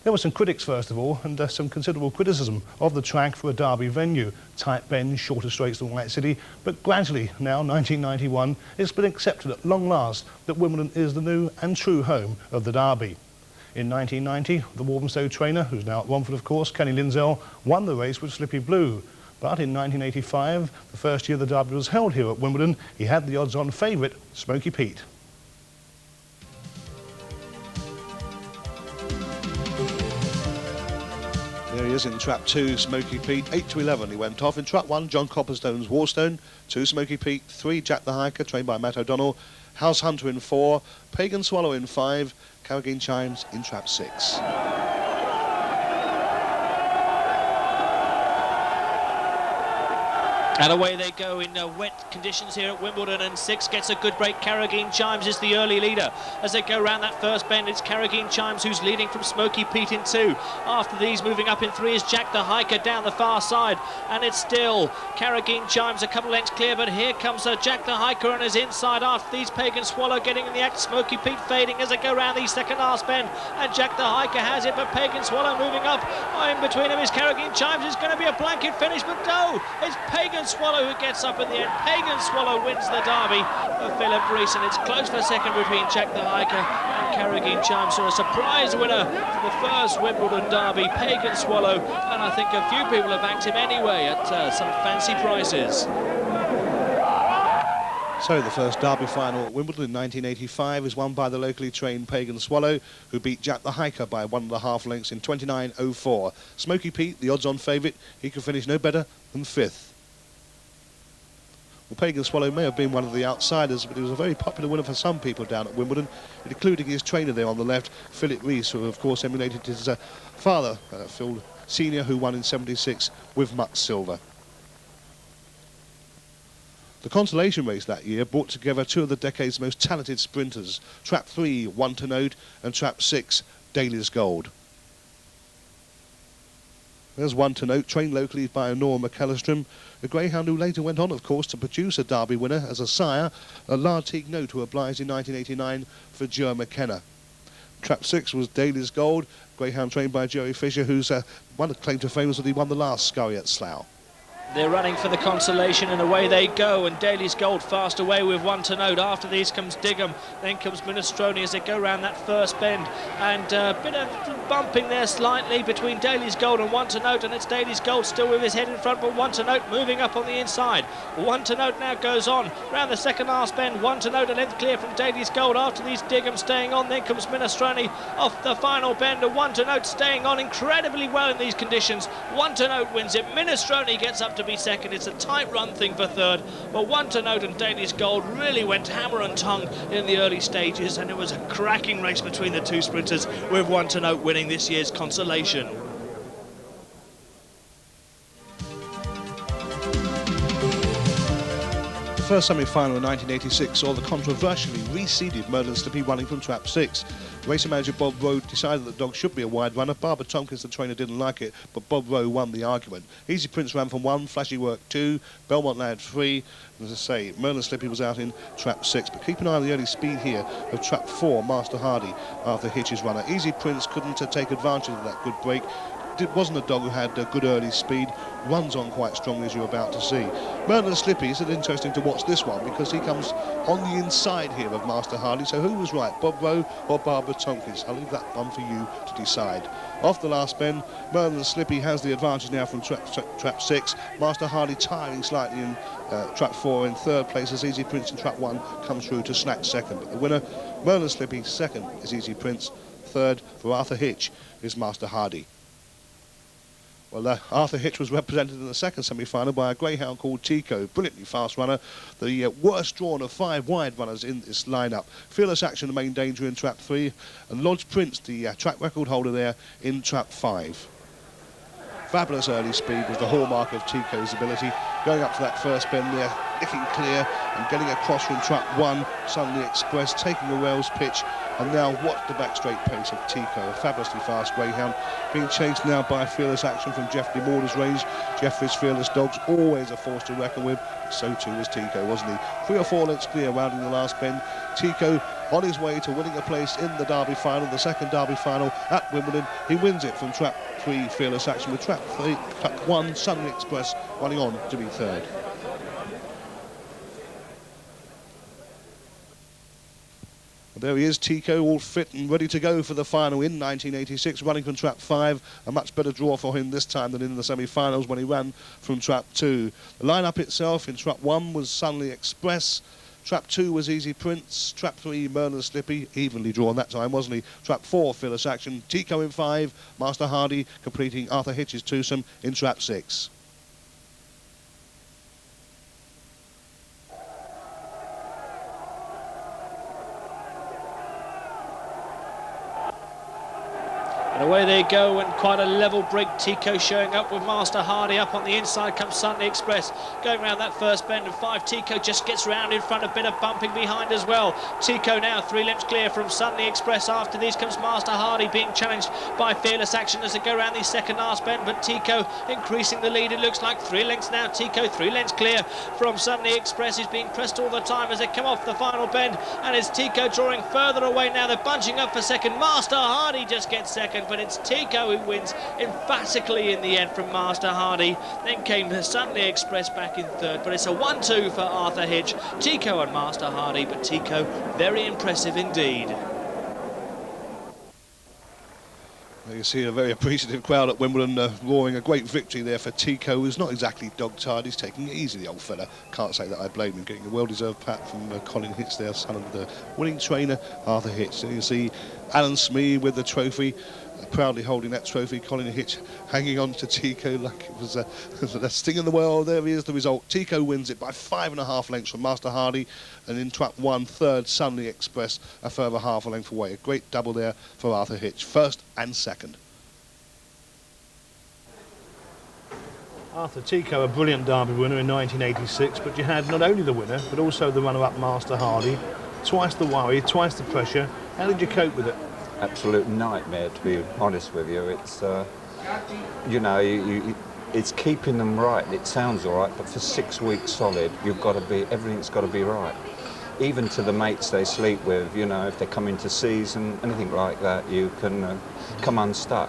There were some critics first of all, and some considerable criticism of the track for a Derby venue. Tight bends, shorter straights than White City, but gradually, now 1991, it's been accepted at long last that Wimbledon is the new and true home of the Derby. In 1990, the Walthamstow trainer, who's now at Romford of course, Kenny Lindsell, won the race with Slippy Blue. But in 1985, the first year the Derby was held here at Wimbledon, he had the odds-on favourite, Smoky Pete. There he is in trap 2, Smoky Pete, 8 to 11 he went off. In trap 1, John Copperstone's Warstone, 2 Smoky Pete, 3 Jack the Hiker, trained by Matt O'Donnell, House Hunter in 4, Pagan Swallow in 5, Carrageen Chimes in trap 6. And away they go in wet conditions here at Wimbledon, and 6 gets a good break. Carrageen Chimes is the early leader. As they go round that first bend, it's Carrageen Chimes who's leading from Smoky Pete in 2. After these, moving up in 3 is Jack the Hiker down the far side, and it's still Carrageen Chimes a couple lengths clear, but here comes Jack the Hiker on his inside. After these, Pagan Swallow getting in the act, Smoky Pete fading as they go round the second last bend, and Jack the Hiker has it, but Pagan Swallow moving up. In between them is Carrageen Chimes. It's going to be a blanket finish, but no, it's Pagan Swallow who gets up in the end. Pagan Swallow wins the Derby for Philip Rees, and it's close for second between Jack the Hiker and Carrageen Chimes. So a surprise winner for the first Wimbledon Derby, Pagan Swallow, and I think a few people have backed him anyway at some fancy prices. So the first Derby final at Wimbledon in 1985 is won by the locally trained Pagan Swallow, who beat Jack the Hiker by 1.5 lengths in 29.04. Smoky Pete, the odds-on favourite, he could finish no better than 5th. Well, Pagan Swallow may have been one of the outsiders, but he was a very popular winner for some people down at Wimbledon, including his trainer there on the left, Philip Rees, who of course emulated his father, Phil Senior, who won in 76 with Muck Silver. The consolation race that year brought together 2 of the decade's most talented sprinters, Trap 3, One to Note, and Trap 6, Daly's Gold. There's One to Note, trained locally by Honora McAllistrom, a greyhound who later went on, of course, to produce a Derby winner as a sire, a Lartigue Note who obliged in 1989 for Joe McKenna. Trap 6 was Daly's Gold, greyhound trained by Jerry Fisher, whose one claim to fame was that he won the last Scurry at Slough. They're running for the consolation, and away they go, and Daly's Gold fast away with One to Note. After these comes Digham, then comes Minestrone as they go round that first bend, and a bit of bumping there slightly between Daly's Gold and One to Note, and it's Daly's Gold still with his head in front, but One to Note moving up on the inside. One to Note now goes on round the second last bend. One to Note a length clear from Daly's Gold. After these, Digham staying on, then comes Minestrone off the final bend, and One to Note staying on incredibly well in these conditions. One to Note wins it. Minestrone gets up to be second. It's a tight run thing for third, but One to Note and Daly's Gold really went hammer and tongue in the early stages, and it was a cracking race between the 2 sprinters, with One to Note winning this year's consolation. The first semi-final in 1986 saw the controversially reseeded Merlin Slippy running from Trap 6. Racing manager Bob Rowe decided that the dog should be a wide runner. Barbara Tompkins, the trainer, didn't like it, but Bob Rowe won the argument. Easy Prince ran from 1, Flashy Work 2, Belmont Lad 3. As I say, Merlin Slippy was out in Trap 6, but keep an eye on the early speed here of Trap 4, Master Hardy, Arthur Hitch's runner. Easy Prince couldn't take advantage of that good break. It wasn't a dog who had good early speed, runs on quite strongly as you're about to see. Merlin Slippy, is it interesting to watch this one because he comes on the inside here of Master Hardy. So who was right, Bob Rowe or Barbara Tompkins? I'll leave that one for you to decide. Off the last bend, Merlin Slippy has the advantage now from trap 6. Master Hardy tiring slightly in Trap 4 in 3rd place as Easy Prince in Trap 1 comes through to snatch 2nd. But the winner, Merlin Slippy, 2nd is Easy Prince, 3rd for Arthur Hitch is Master Hardy. Well, Arthur Hitch was represented in the second semi-final by a greyhound called Tico, brilliantly fast runner, the worst drawn of 5 wide runners in this lineup. Fearless Action, the main danger in Trap 3, and Lodge Prince, the track record holder there in Trap 5. Fabulous early speed was the hallmark of Tico's ability. Going up to that first bend there, nicking clear and getting across from trap 1, Sunday Express, taking a rails pitch, and now watch the back straight pace of Tico, a fabulously fast greyhound, being chased now by Fearless Action from Geoffrey Morder's range. Geoffrey's fearless dogs, always a force to reckon with. So too was Tico, wasn't he? 3 or 4 lengths clear rounding the last bend. Tico on his way to winning a place in the Derby final, the second Derby final at Wimbledon. He wins it from trap 3, Fearless Action, with trap 1, Sunday Express, running on to be third. There he is, Tico, all fit and ready to go for the final in 1986, running from trap 5. A much better draw for him this time than in the semi-finals when he ran from trap 2. The lineup itself in trap 1 was Sunday Express. Trap 2 was Easy Prince. Trap 3, Merlin Slippy, evenly drawn that time, wasn't he? Trap 4, Fearless Action. Tico in 5. Master Hardy completing Arthur Hitch's twosome in trap 6. And away they go, and quite a level break. Tico showing up with Master Hardy up on the inside. Comes Sunday Express going around that first bend of 5. Tico just gets round in front, a bit of bumping behind as well. Tico now 3 lengths clear from Sunday Express. After these comes Master Hardy, being challenged by Fearless Action as they go around the second last bend, but Tico increasing the lead. It looks like 3 lengths now. Tico 3 lengths clear from Sunday Express. He's being pressed all the time as they come off the final bend, and it's Tico drawing further away now. They're bunching up for second. Master Hardy just gets second, but it's Tico who wins emphatically in the end from Master Hardy. Then came the Sunday Express back in third, but it's a 1-2 for Arthur Hitch. Tico and Master Hardy, but Tico very impressive indeed. You see a very appreciative crowd at Wimbledon roaring a great victory there for Tico, who's not exactly dog-tired. He's taking it easy, the old fella. Can't say that I blame him, getting a well-deserved pat from Colin Hitch there, son of the winning trainer, Arthur Hitch. So you see Alan Smee with the trophy, proudly holding that trophy. Colin Hitch hanging on to Tico like it was the best thing in the world. There is the result. Tico wins it by 5.5 lengths from Master Hardy, and in trap 1, third Sunday Express, a further half a length away. A great double there for Arthur Hitch, first and second. Arthur, Tico, a brilliant Derby winner in 1986, but you had not only the winner, but also the runner-up Master Hardy. Twice the worry, twice the pressure. How did you cope with it? Absolute nightmare, to be honest with you. It's, you know, it's keeping them right. It sounds all right, but for 6 weeks solid, you've got to be, everything's got to be right. Even to the mates they sleep with, you know, if they come into season, anything like that, you can come unstuck.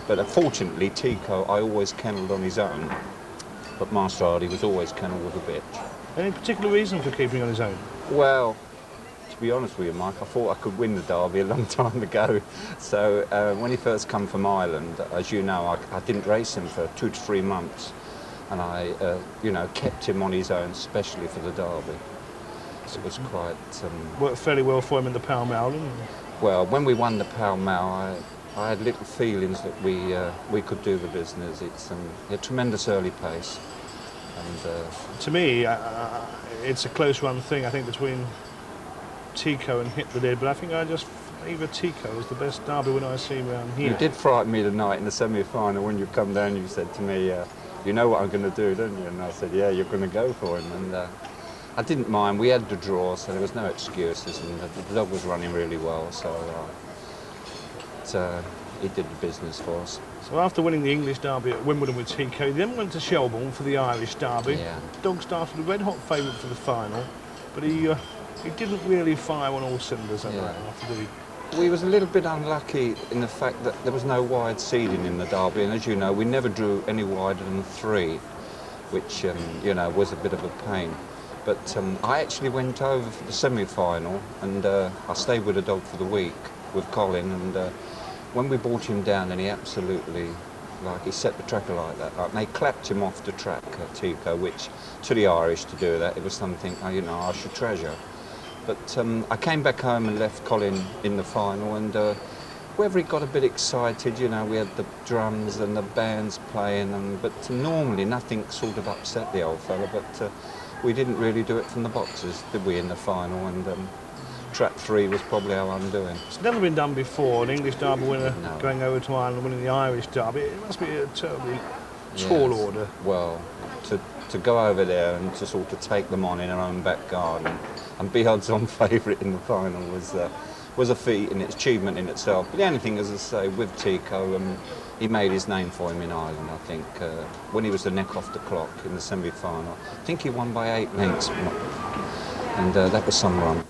But unfortunately, Tico, I always kennelled on his own, but Master Hardy was always kennelled with a bitch. Any particular reason for keeping on his own? Well, to be honest with you, Mike, I thought I could win the Derby a long time ago. So when he first come from Ireland, as you know, I didn't race him for 2 to 3 months, and I, you know, kept him on his own, especially for the Derby. So it was quite... Worked fairly well for him in the Pall Mall, didn't it? Well, when we won the Pall Mall, I had little feelings that we could do the business. It's a tremendous early pace. And to me, it's a close-run thing, I think, between Tico and Hit the Dead, but I think I just favour Tico as the best Derby winner I see around here. You did frighten me tonight in the semi-final when you come down. You said to me, "You know what I'm going to do, don't you?" And I said, "Yeah, you're going to go for him." And I didn't mind. We had the draw, so there was no excuses, and the dog was running really well. So he did the business for us. So after winning the English Derby at Wimbledon with Tico, he then went to Shelbourne for the Irish Derby. Yeah. The dog started a red-hot favourite for the final, but he didn't really fire on all cylinders after, did he? We was a little bit unlucky in the fact that there was no wide seeding in the Derby, and as you know, we never drew any wider than 3, which you know, was a bit of a pain. But I actually went over for the semi-final, and I stayed with the dog for the week with Colin, and when we brought him down, and he absolutely, like, he set the tracker like that. Like, they clapped him off the track at Tico, which to the Irish to do that, it was something, you know, I should treasure. But I came back home and left Colin in the final, and whether he got a bit excited, you know, we had the drums and the bands playing, but normally nothing sort of upset the old fella, but we didn't really do it from the boxes, did we, in the final, and trap 3 was probably our undoing. It's never been done before, an English Derby winner going over to Ireland and winning the Irish Derby. It must be a terribly tall order. Well, to go over there and to sort of take them on in our own back garden and be odds-on favourite in the final was a feat and its achievement in itself. But the only thing, as I say, with Tico, he made his name for him in Ireland, I think. When he was the neck off the clock in the semi-final, I think he won by 8 lengths, and that was some run.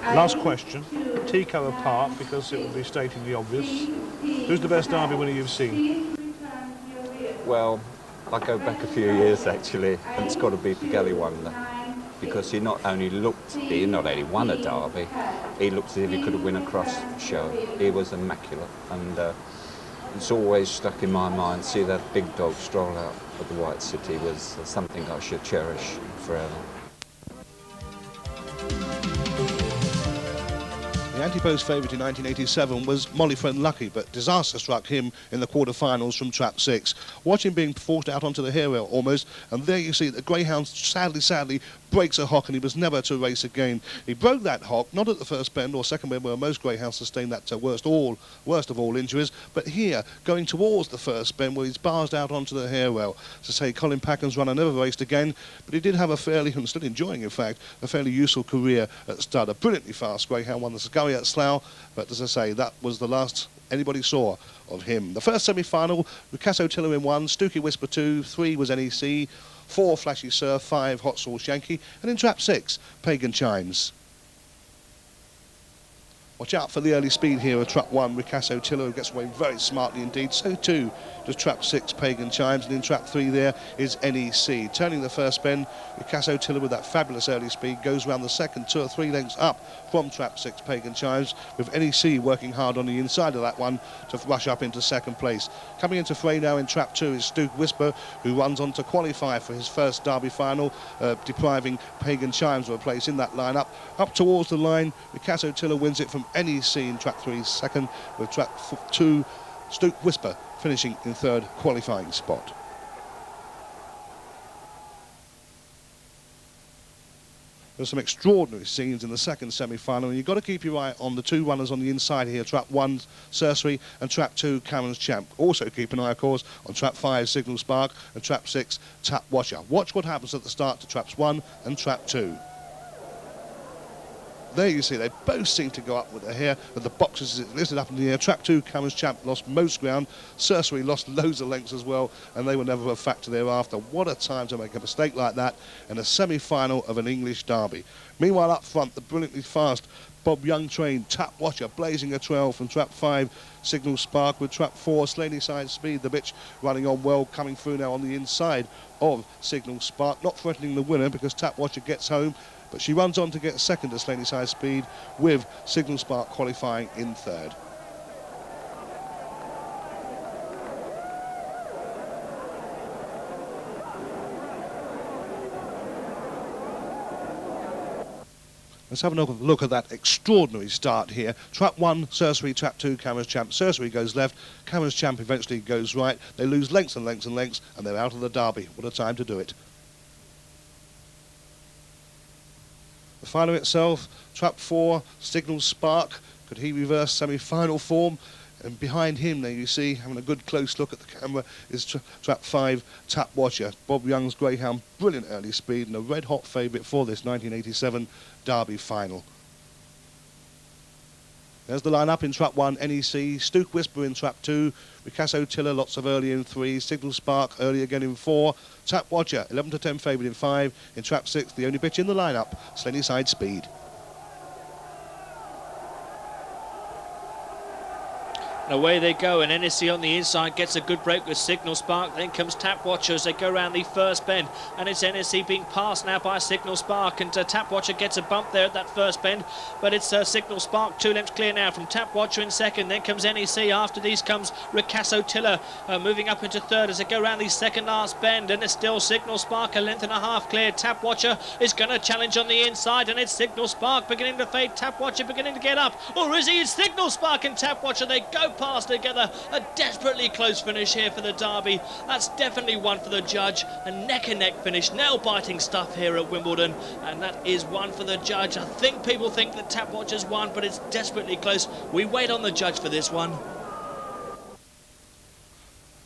Last question. Tico apart, because it would be stating the obvious. Who's the best Derby winner you've seen? Well, I go back a few years actually, and it's got to be Pageli Wonder, because he not only won a Derby, he looked as if he could have won a cross show. He was immaculate, and it's always stuck in my mind. See that big dog stroll out of the White City was something I should cherish forever. The anti-post favourite in 1987 was Molly Friend Lucky, but disaster struck him in the quarter-finals from trap 6. Watch him being forced out onto the hero almost, and there you see that Greyhound sadly breaks a hock, and he was never to race again. He broke that hock, not at the first bend or second bend where most Greyhounds sustain that worst of all injuries, but here, going towards the first bend where he's barsed out onto the hair rail. To say Colin Packham's runner never raced again, but he did have a fairly, and still enjoying in fact, a fairly useful career at stud. A brilliantly fast Greyhound won the Scurry at Slough, but as I say, that was the last anybody saw of him. The first semi-final, Ricasso Tiller in 1, Stooky Whisper 2, 3 was NEC, 4 Flashy Surf, 5 Hot Sauce Yankee, and in trap 6, Pagan Chimes. Watch out for the early speed here of trap 1, Ricasso Tiller, who gets away very smartly indeed. So too does trap 6, Pagan Chimes, and in trap 3 there is NEC. Turning the first bend, Ricasso Tiller with that fabulous early speed goes round the second 2 or 3 lengths up from trap 6, Pagan Chimes, with NEC working hard on the inside of that one to rush up into second place. Coming into fray now in trap 2 is Stook Whisper, who runs on to qualify for his first Derby final, depriving Pagan Chimes of a place in that lineup. Up towards the line, Ricasso Tiller wins it from NEC in trap 3 second, with trap 2 Stook Whisper finishing in third qualifying spot. There's some extraordinary scenes in the second semi-final, and you've got to keep your eye on the 2 runners on the inside here, trap 1 Cercery and trap 2 Cameron's Champ. Also keep an eye, of course, on trap 5 Signal Spark and trap 6 Tap Watcher. Watch what happens at the start to traps 1 and trap 2. There you see, they both seem to go up with their hair, but the boxes is lifted up in the air. Trap 2, Cameron's Champ lost most ground. Cercery lost loads of lengths as well, and they were never a factor thereafter. What a time to make a mistake like that in a semi-final of an English Derby. Meanwhile, up front, the brilliantly fast Bob Young train, Tap Watcher, blazing a trail from trap 5, Signal Spark, with trap 4, Slaney Side Speed, the bitch running on well, coming through now on the inside of Signal Spark, not threatening the winner because Tap Watcher gets home, but she runs on to get second to Slaney Side Speed, with Signal Spark qualifying in third. Let's have another look at that extraordinary start here. Trap 1, Cercery, trap 2, Cameron's Champ. Cercery goes left, Cameron's Champ eventually goes right. They lose lengths and lengths and lengths, and they're out of the Derby. What a time to do it. The final itself, trap 4, Signal Spark. Could he reverse semi-final form? And behind him there you see, having a good close look at the camera, is trap 5, Tap Watcher. Bob Young's Greyhound, brilliant early speed and a red-hot favourite for this 1987 Derby final. There's the line-up in trap 1, NEC, Stook Whisper in trap 2, Ricasso Tiller, lots of early in 3, Signal Spark early again in 4, Tap Watcher, 11 to 10 favourite in 5, in trap 6, the only bitch in the line-up, Slaney Side Speed. And away they go, and NSC on the inside gets a good break with Signal Spark. Then comes Tap Watcher as they go around the first bend, and it's NSC being passed now by Signal Spark, and Tap Watcher gets a bump there at that first bend, but it's Signal Spark 2 lengths clear now from Tap Watcher in second. Then comes NEC. After these comes Ricasso Tiller moving up into third as they go around the second last bend, and it's still Signal Spark, a length and a half clear. Tap Watcher is going to challenge on the inside, and it's Signal Spark beginning to fade, Tap Watcher beginning to get up, or is he? It's Signal Spark and Tap Watcher, they go past together. A desperately close finish here for the Derby. That's definitely one for the judge. A neck and neck finish, nail biting stuff here at Wimbledon, and that is one for the judge. I think people think that Tap Watcher's won, but it's desperately close. We wait on the judge for this one.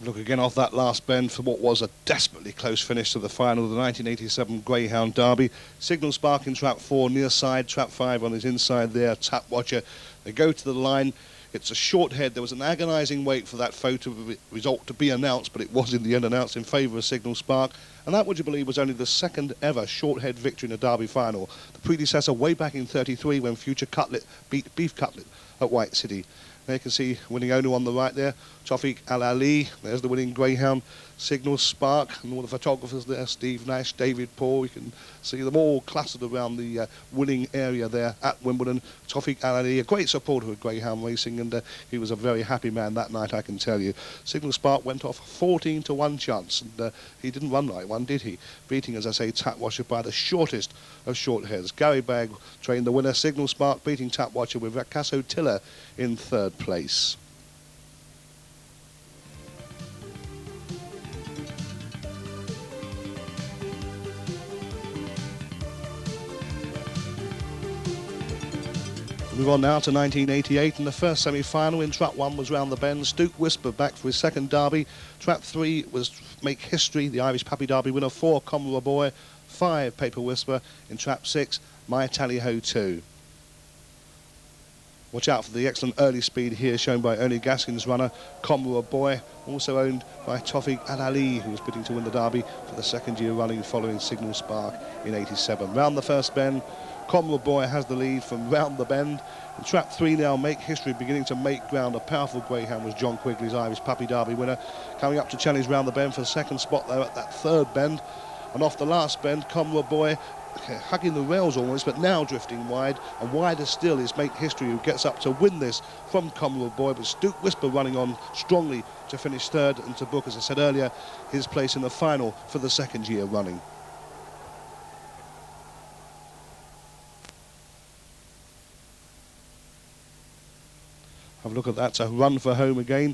Look again off that last bend for what was a desperately desperately close finish to the final of the 1987 Greyhound Derby. Signal Spark in trap 4, near side, trap 5 on his inside there, Tap Watcher. They go to the line. It's a short head. There was an agonising wait for that photo result to be announced, but it was in the end announced in favour of Signal Spark. And that, would you believe, was only the second ever short head victory in a Derby final. The predecessor way back in 33 when Future Cutlet beat Beef Cutlet at White City. There you can see winning owner on the right there, Tawfiq Al Ali. There's the winning Greyhound, Signal Spark, and all the photographers there, Steve Nash, David Paul. You can see them all clustered around the winning area there at Wimbledon. Tawfiq Al Ali, a great supporter of Greyhound racing, and he was a very happy man that night, I can tell you. Signal Spark went off 14 to 1 chance, and he didn't run like one, did he? Beating, as I say, Tap Watcher by the shortest of short heads. Gary Bagg trained the winner, Signal Spark beating Tap Watcher with Racasso Tiller in third place. Move on now to 1988, and the first semi-final in Trap 1 was round the bend. Stoke Whisper back for his second derby. Trap 3 was Make History, the Irish Puppy Derby winner. 4, Commodore Boy. 5, Paper Whisper. In Trap 6, My Tally Ho 2. Watch out for the excellent early speed here shown by Ernie Gaskin's runner, Commodore Boy, also owned by Tawfiq Al Ali, who was bidding to win the derby for the second year running following Signal Spark in 87. Round the first bend, Commodore Boy has the lead from round the bend. In Trap 3 now, Make History beginning to make ground. A powerful greyhound was John Quigley's Irish Puppy Derby winner, coming up to challenge round the bend for the second spot there at that third bend. And off the last bend, Commodore Boy hugging the rails almost, but now drifting wide, and wider still is Make History, who gets up to win this from Commodore Boy, but Stoke Whisper running on strongly to finish third and to book, as I said earlier, his place in the final for the second year running. Have a look at that, a run for home again.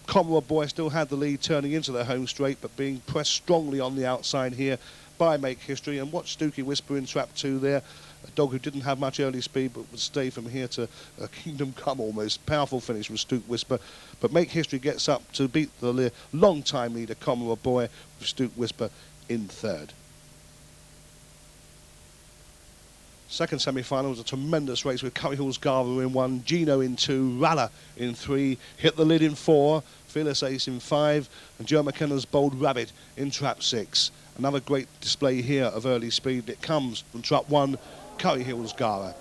Commodore Boy still had the lead turning into the home straight, but being pressed strongly on the outside here by Make History. And watch Stooky Whisper in Trap 2 there, a dog who didn't have much early speed but would stay from here to Kingdom Come almost. Powerful finish from Stook Whisper, but Make History gets up to beat the long-time leader Commodore Boy with Stook Whisper in third. Second semi-final was a tremendous race with Curry Hall's Gava in 1, Gino in 2, Ralla in 3, Hit the Lid in 4, Fearless Ace in 5, and Joe McKenna's Bold Rabbit in Trap 6. Another great display here of early speed. It comes from Trap 1, Curry Hall's Gara.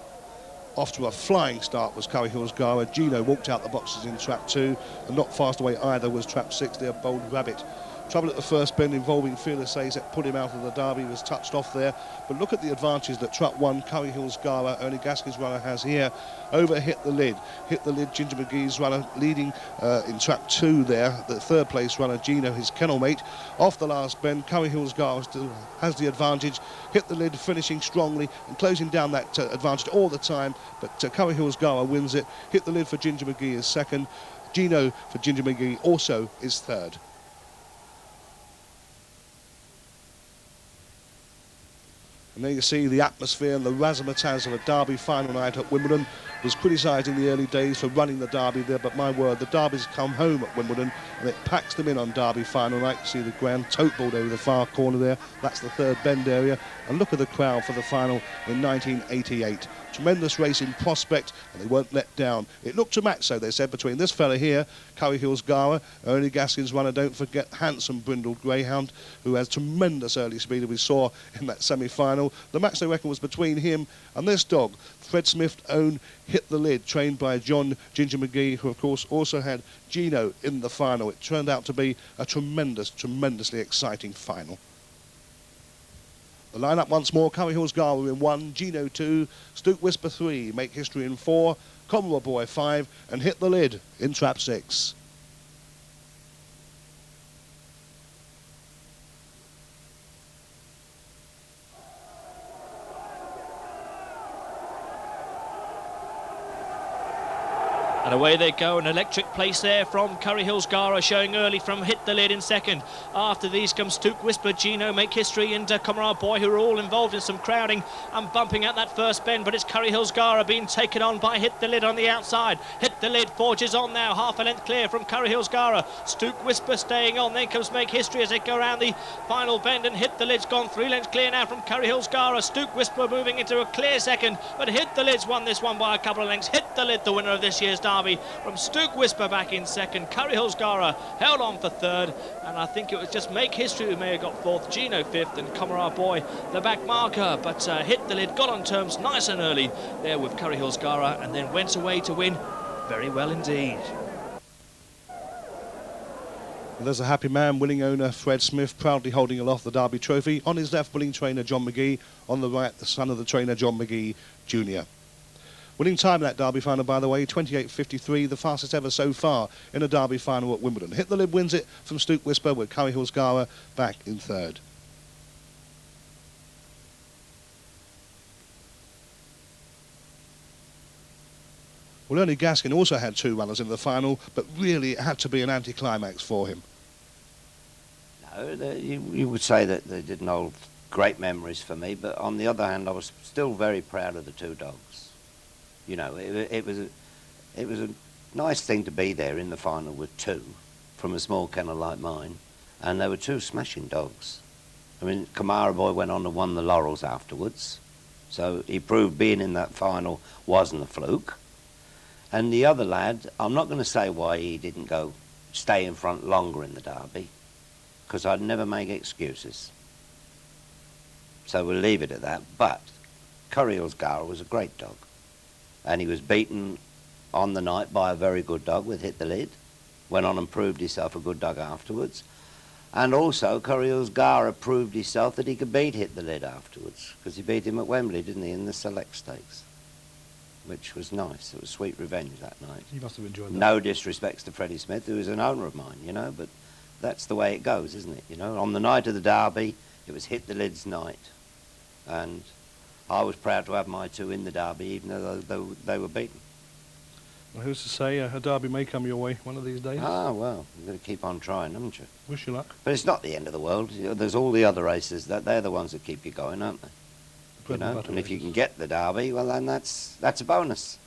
Off to a flying start was Curry Hall's Gara. Gino walked out the boxes in Trap 2, and not fast away either was Trap 6 there, Bold Rabbit. Trouble at the first bend involving Fearless Ace that put him out of the derby, was touched off there. But look at the advantage that Trap 1, Curry Hall's Gara, Ernie Gaskin's runner, has here over Hit the Lid. Hit the Lid, Ginger McGee's runner, leading in Trap 2 there. The third place runner, Gino, his kennel mate. Off the last bend, Curry Hall's Gara still has the advantage. Hit the Lid finishing strongly and closing down that advantage all the time. But Curry Hall's Gara wins it. Hit the Lid for Ginger McGee is second. Gino for Ginger McGee also is third. And there you see the atmosphere and the razzmatazz of a Derby final night at Wimbledon. Was criticised in the early days for running the Derby there, but my word, the Derby's come home at Wimbledon and it packs them in on Derby final night. You see the grand tote board over the far corner there. That's the third bend area. And look at the crowd for the final in 1988. Tremendous racing prospect, and they weren't let down. It looked a match, so they said, between this fella here, Curry Hall's Gara, Ernie Gaskin's runner, don't forget, handsome brindled greyhound, who has tremendous early speed, as we saw in that semi-final. The match, they reckon, was between him and this dog, Fred Smith own Hit the Lid, trained by John Ginger McGee, who of course also had Gino in the final. It turned out to be a tremendously exciting final. The lineup once more: Curry Hall's Gara in 1, Gino 2, Stoke Whisper 3, Make History in 4, Commodore Boy 5, and Hit the Lid in Trap 6. And away they go, an electric place there from Curry Hills Gara, showing early from Hit the Lid in second. After these comes Stoke Whisper, Gino Make History and Comrade Boy, who are all involved in some crowding and bumping at that first bend, but it's Curry Hills Gara being taken on by Hit the Lid on the outside. Hit the Lid forges on now, half a length clear from Curry Hills Gara. Stoke Whisper staying on, then comes Make History as they go around the final bend, and Hit the Lid's gone 3 lengths clear now from Curry Hills Gara. Stoke Whisper moving into a clear second, but Hit the Lid's won this one by a couple of lengths. Hit the Lid, the winner of this year's Derby, from Stoke Whisper back in second. Curry Hills Gara held on for third, and I think it was just Make History who may have got fourth, Gino fifth, and Comrade Boy the back marker. But Hit the Lid got on terms nice and early there with Curry Hills Gara, and then went away to win very well indeed. And there's a happy man, willing owner Fred Smith, proudly holding aloft the Derby trophy. On his left, willing trainer John McGee. On the right, the son of the trainer John McGee Jr. Winning time in that Derby final, by the way, 28.53, the fastest ever so far in a Derby final at Wimbledon. Hit the Lid wins it from Stoke Whisper, with Curry Hills Gara back in third. Well, Ernie Gaskin also had 2 runners in the final, but really it had to be an anticlimax for him. No, you would say that they didn't hold great memories for me, but on the other hand, I was still very proud of the 2 dogs. You know, it was a nice thing to be there in the final with 2 from a small kennel like mine, and they were 2 smashing dogs. I mean, Kamara Boy went on and won the laurels afterwards, so he proved being in that final wasn't a fluke. And the other lad, I'm not going to say why he didn't stay in front longer in the Derby, because I'd never make excuses. So we'll leave it at that. But Curry Hills Gara was a great dog, and he was beaten on the night by a very good dog with Hit the Lid. Went on and proved himself a good dog afterwards. And also Curry Hills Gara proved himself that he could beat Hit the Lid afterwards, because he beat him at Wembley, didn't he, in the Select Stakes, which was nice. It was sweet revenge that night. You must have enjoyed that. No disrespects to Freddie Smith, who was an owner of mine, you know, but that's the way it goes, isn't it? You know, on the night of the Derby, it was Hit the Lid's night, and I was proud to have my 2 in the Derby, even though they were beaten. Well, who's to say a Derby may come your way one of these days? Ah, well, you've got to keep on trying, haven't you? Wish you luck. But it's not the end of the world. You know, there's all the other races, they're the ones that keep you going, aren't they? You know? And if you can get the Derby, well, then that's a bonus.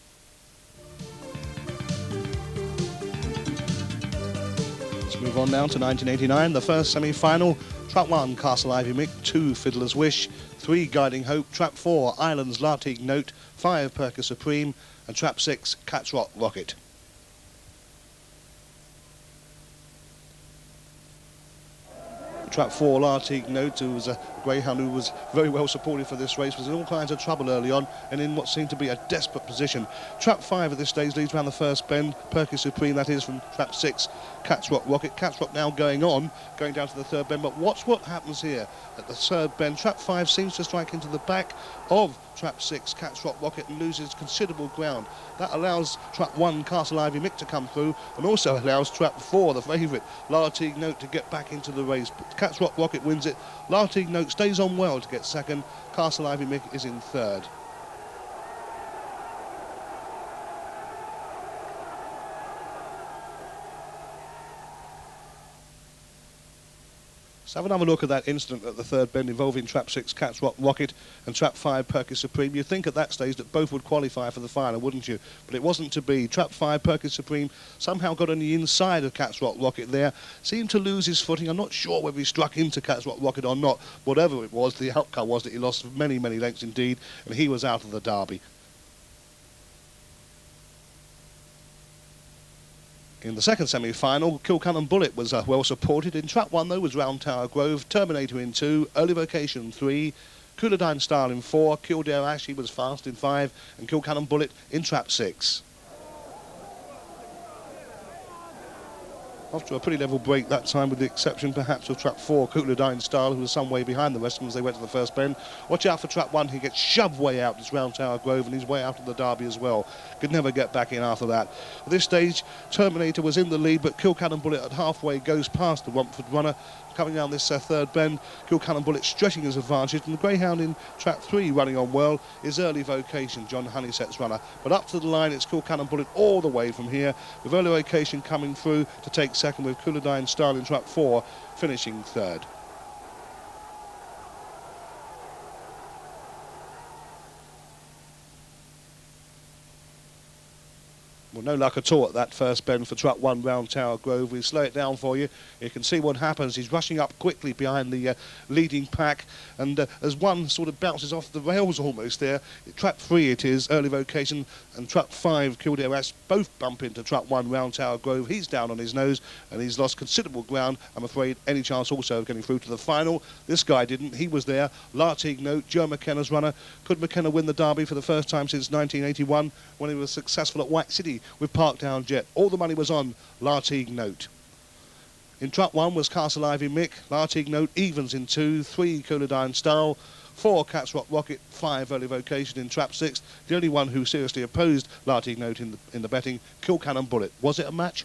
Let's move on now to 1989, the first semi-final. Trap 1, Castle Ivy Mick, 2, Fiddler's Wish, 3, Guiding Hope, Trap 4, Islands Lartigue Note, 5, Perker Supreme, and Trap 6, Cat's Rock Rocket. Trap 4, Lartigue Note, who was a greyhound who was very well supported for this race, was in all kinds of trouble early on and in what seemed to be a desperate position. Trap 5 at this stage leads around the first bend, Perky Supreme, that is, from Trap 6, Cat's Rock Rocket. Cat's Rock now going down to the third bend, but watch what happens here at the third bend. Trap 5 seems to strike into the back of Trap 6, Cat's Rock Rocket, and loses considerable ground. That allows Trap 1, Castle Ivy Mick, to come through, and also allows Trap 4, the favourite, Lartigue Note, to get back into the race. But Cat's Rock Rocket wins it. Lartigue Note stays on well to get second. Castle Ivy Mick is in third. So have another look at that incident at the third bend involving Trap 6, Cat's Rock Rocket, and Trap 5, Perky Supreme. You'd think at that stage that both would qualify for the final, wouldn't you? But it wasn't to be. Trap 5, Perky Supreme, somehow got on the inside of Cat's Rock Rocket there, seemed to lose his footing. I'm not sure whether he struck into Cat's Rock Rocket or not. Whatever it was, the outcome was that he lost many, many lengths indeed, and he was out of the Derby. In the second semi-final, Kilcannon Bullet was well supported. In Trap 1, though, was Round Tower Grove, Terminator in 2, Early Vocation 3, Couladine Style in 4, Kildare Ashy was fast in 5, and Kilcannon Bullet in Trap 6. After a pretty level break that time, with the exception perhaps of Trap 4, Couladine Style, who was some way behind the rest of them as they went to the first bend. Watch out for Trap 1, he gets shoved way out, this Round Tower Grove, and he's way out of the Derby as well. Could never get back in after that. At this stage, Terminator was in the lead, but Kilcannon Bullet at halfway goes past the Romford runner. coming down this third bend. Kilcannon Bullet stretching his advantage, and the Greyhound in trap 3 running on well is Early Vocation, John Honeysett's runner. But up to the line, it's Kilcannon Bullet all the way from here, with Early Vocation coming through to take second, with Couladine Style in trap 4 finishing third. Well, no luck at all at that first bend for truck 1 round Tower Grove. We slow it down for you. You can see what happens. He's rushing up quickly behind the leading pack, and as one sort of bounces off the rails almost there, truck 3 it is, Early Vocation, and truck 5, Kildare West, both bump into truck 1 round Tower Grove. He's down on his nose, and he's lost considerable ground. I'm afraid any chance also of getting through to the final. This guy didn't. He was there. Lartigue Note, Joe McKenna's runner. Could McKenna win the Derby for the first time since 1981 when he was successful at White City with Parkdown Jet? All the money was on Lartigue Note. In truck 1 was Castle Ivy Mick. Lartigue Note evens in 2, 3 Couladine Style, 4 Cats Rock Rocket, 5 Early Vocation in trap 6. The only one who seriously opposed Lartigue Note in the betting, Kilcannon Bullet. Was it a match?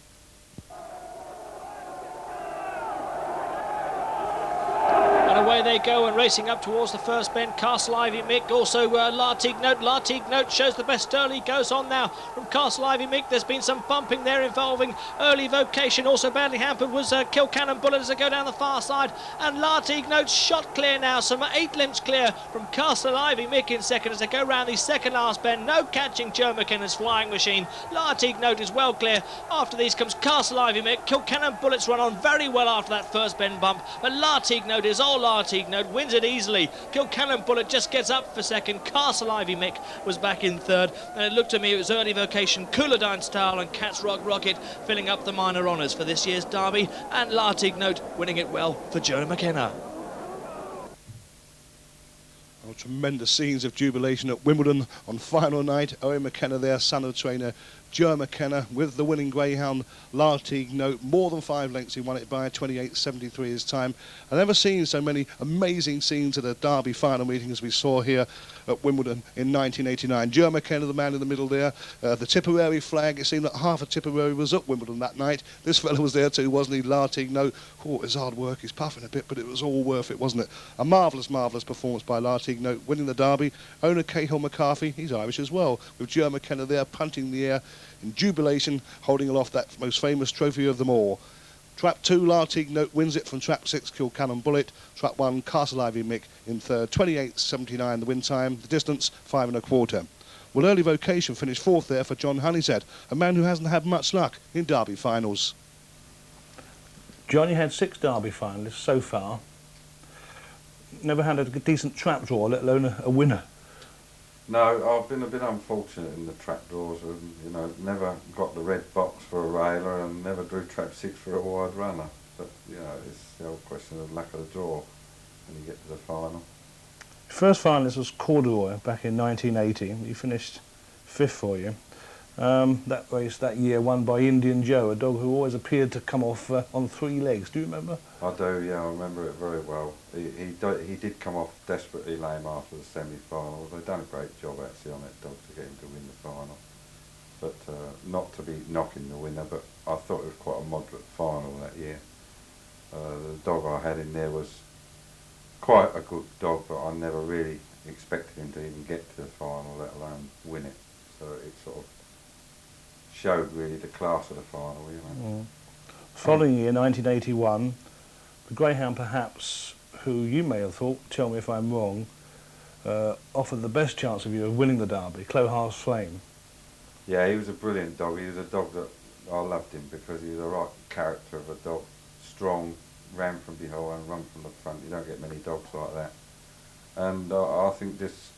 And away they go, and racing up towards the first bend, Castle Ivy Mick, also Lartigue Note. Lartigue Note shows the best early, goes on now from Castle Ivy Mick. There's been some bumping there involving Early Vocation. Also badly hampered was Kilcannon Bullet as they go down the far side, and Lartigue Note shot clear now, some 8 lengths clear from Castle Ivy Mick in second as they go round the second last bend. No catching Joe McKenna's flying machine. Lartigue Note is well clear. After these comes Castle Ivy Mick. Kilcannon Bullet's run on very well after that first bend bump, but Lartigue Note is all Lartigue Note, wins it easily. Kilcannon Bullet just gets up for second. Castle Ivy Mick was back in third, and it looked to me it was Early Vocation, Couladine Style and Cats Rock Rocket filling up the minor honours for this year's Derby, and Lartigue Note winning it well for Joe McKenna. Oh, tremendous scenes of jubilation at Wimbledon on final night. Owen McKenna there, son of trainer Joe McKenna, with the winning Greyhound Lartigue Note. More than 5 lengths he won it by, 28.73 his time. I've never seen so many amazing scenes at a Derby final meeting as we saw here at Wimbledon in 1989. Joe McKenna, the man in the middle there. The Tipperary flag, it seemed that half of Tipperary was at Wimbledon that night. This fellow was there too, wasn't he? Lartigue Note. Oh, it was hard work. He's puffing a bit, but it was all worth it, wasn't it? A marvellous, marvellous performance by Lartigue Note, winning the Derby. Owner Cahill McCarthy, he's Irish as well, with Joe McKenna there punting the air in jubilation, holding aloft that most famous trophy of them all. Trap 2, Lartigue Note wins it from trap 6, Kilcannon Bullet. Trap 1, Castle Ivy Mick in third, 28.79 the win time, the distance 5 1/4. Well, Early Vocation finished fourth there for John Honeysett, a man who hasn't had much luck in Derby finals. Johnny had 6 Derby finalists so far. Never had a decent trap draw, let alone a winner. No, I've been a bit unfortunate in the trap draws. Never got the red box for a railer and never drew trap 6 for a wide runner. But, it's the old question of luck of the draw when you get to the final. First finalist was Corduroy back in 1980. He finished 5th for you. That race that year won by Indian Joe, a dog who always appeared to come off on 3 legs. Do you remember? I do, yeah, I remember it very well. He did come off desperately lame after the semi-finals. They've done a great job actually on that dog to get him to win the final. But not to be knocking the winner, but I thought it was quite a moderate final that year. The dog I had in there was quite a good dog, but I never really expected him to even get to the final, let alone win it. So it sort of showed really the class of the final, Following year, 1981, the Greyhound perhaps, who you may have thought, tell me if I'm wrong, offered the best chance of you of winning the Derby, Clohar's Flame. Yeah, he was a brilliant dog. He was a dog that I loved him because he was the right character of a dog. Strong, ran from behind, run from the front. You don't get many dogs like that. And I think this,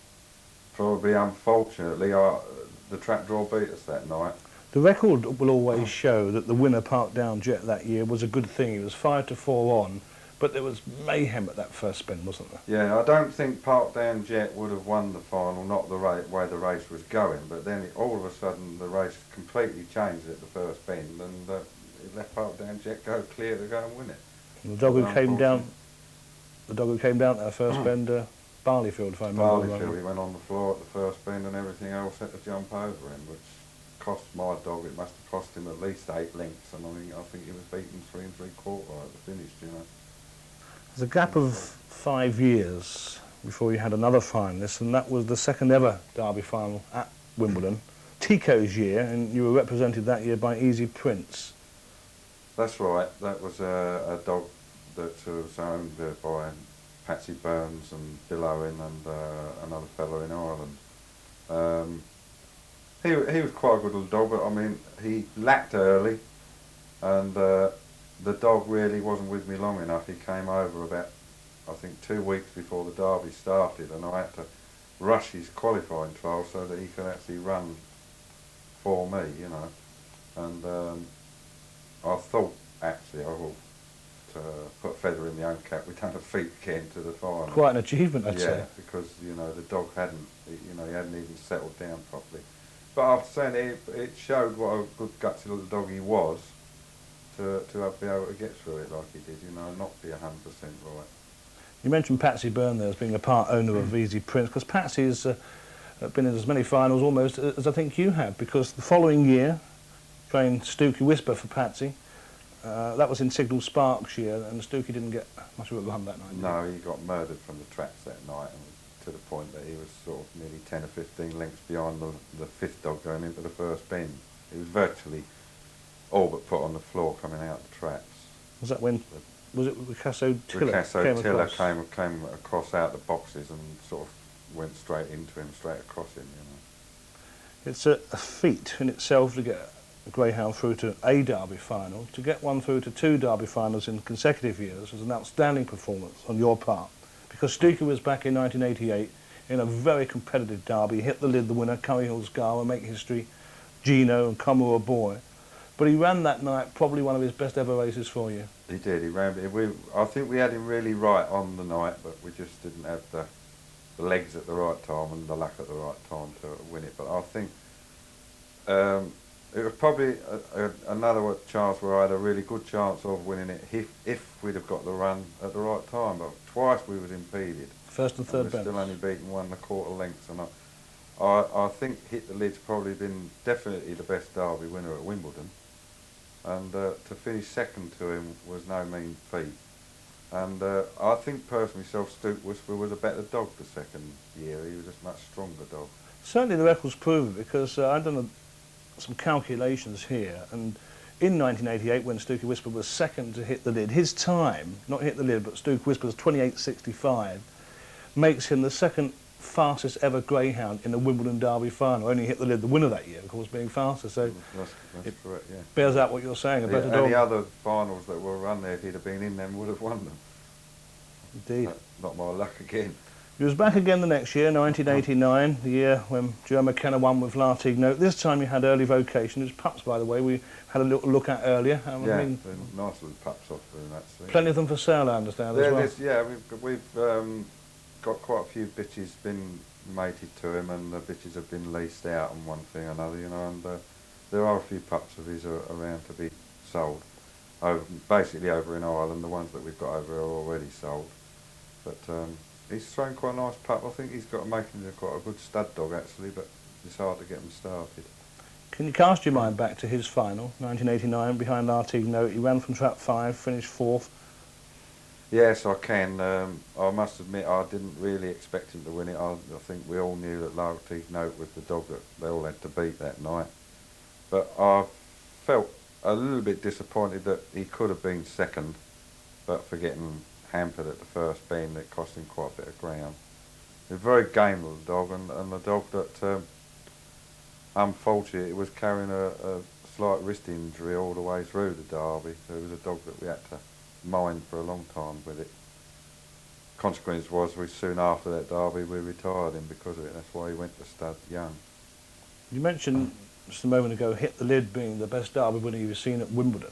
probably unfortunately, the trap draw beat us that night. The record will always show that the winner, Parkdown Jet, that year was a good thing. It was 5-4 on, but there was mayhem at that first spin, wasn't there? Yeah, I don't think Parkdown Jet would have won the final, not the way the race was going, but then all of a sudden the race completely changed at the first bend, and it let Parkdown Jet go clear to go and win it. And the dog who came down, at that first bend, Barleyfield, if I remember. Barleyfield, he went on the floor at the first bend, and everything else had to jump over him, which cost my dog. It must have cost him at least 8 lengths, and I think he was beaten 3 3/4 at the finish, There's a gap of 5 years before you had another finalist, and that was the second ever Derby final at Wimbledon, Tico's year, and you were represented that year by Easy Prince. That's right. That was a dog that was owned by Patsy Burns and Bill Owen and another fellow in Ireland. He was quite a good little dog, but I mean, he lacked early, and the dog really wasn't with me long enough. He came over about, I think, 2 weeks before the Derby started, and I had to rush his qualifying trial so that he could actually run for me, you know. And I thought, actually, I will put a feather in the own cap. We done a feat again to the final. Quite an achievement, I'd say. Yeah, because, you know, the dog hadn't, you know, he hadn't even settled down properly. But after saying it showed what a good gutsy little dog he was to be able to get through it like he did, you know, and not be 100% right. You mentioned Patsy Byrne there as being a part owner of Easy Prince, because Patsy has been in as many finals almost as I think you have, because the following year, trained Stookie Whisper for Patsy. That was in Signal Sparks year, and Stookie didn't get much of a run that night. No, he got murdered from the tracks that night, and to the point that he was sort of nearly 10 or 15 lengths behind the fifth dog going into the first bend. He was virtually all but put on the floor coming out the traps. Was that when, was it Ricasso Tiller? Ricasso Tiller came across out the boxes and sort of went straight into him, straight across him, you know. It's a feat in itself to get a Greyhound through to a Derby final. To get one through to 2 Derby finals in consecutive years was an outstanding performance on your part, because Stookie was back in 1988 in a very competitive Derby. He hit the lid, the winner, Curry Hill's Gala, make history, Gino and Commoner Boy. But he ran that night probably one of his best ever races for you. He did, he ran. I think we had him really right on the night, but we just didn't have the legs at the right time and the luck at the right time to win it. But I think it was probably another chance where I had a really good chance of winning it if we'd have got the run at the right time. But twice we was impeded. First and third bends. Still only beaten 1 1/4 lengths, and I think Hit the Lid's probably been definitely the best Derby winner at Wimbledon. And to finish second to him was no mean feat. And I think personally Stookie Whisper was a better dog the second year. He was a much stronger dog. Certainly the records prove it, because I've done some calculations here, and in 1988 when Stookie Whisper was second to Hit the Lid, his time, not Hit the Lid, but Stookie Whisper's 28.65, makes him the second fastest ever Greyhound in the Wimbledon Derby final. Only Hit the Lid, the winner that year, of course, being faster. So that's correct, yeah. Bears out what you're saying, a better dog. Any other finals that were run there, if he'd have been in them, would have won them. Indeed. Not my luck again. He was back again the next year, 1989, the year when Joe McKenna won with Lartigue. This time you had early vocation. It was pups, by the way, we had a little look at earlier. Yeah, I mean, nice little pups off doing that. Plenty of them for sale, I understand, as well. Yeah, we've got quite a few bitches been mated to him, and the bitches have been leased out and one thing or another, you know, and there are a few pups of his around to be sold. Basically over in Ireland, the ones that we've got over are already sold. But he's thrown quite a nice pup. I think he's got making quite a good stud dog actually, but it's hard to get him started. Can you cast your mind back to his final, 1989, behind Lartigue? He ran from trap 5, finished 4th. Yes, I can. I must admit I didn't really expect him to win it. I think we all knew that Lartigue was the dog that they all had to beat that night. But I felt a little bit disappointed that he could have been second, but for getting hampered at the first bend, it cost him quite a bit of ground. He's a very game little dog, and the dog that, unfortunately, was carrying a slight wrist injury all the way through the Derby. So it was a dog that we had to mind for a long time with it. Consequence was, soon after that Derby, we retired him because of it. That's why he went to stud young. You mentioned just a moment ago Hit the Lid being the best Derby winner you've seen at Wimbledon.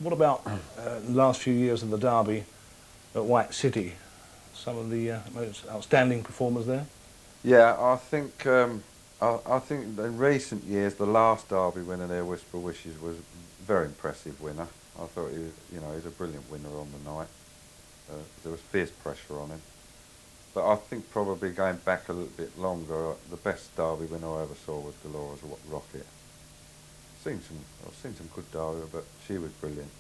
What about the last few years of the Derby at White City? Some of the most outstanding performers there? Yeah, I think in recent years the last Derby winner there, Whisper Wishes, was a very impressive winner. I thought he was, you know, he's a brilliant winner on the night. There was fierce pressure on him. But I think probably going back a little bit longer, the best Derby winner I ever saw was Dolores Rocket. I've seen some good Derby, but she was brilliant.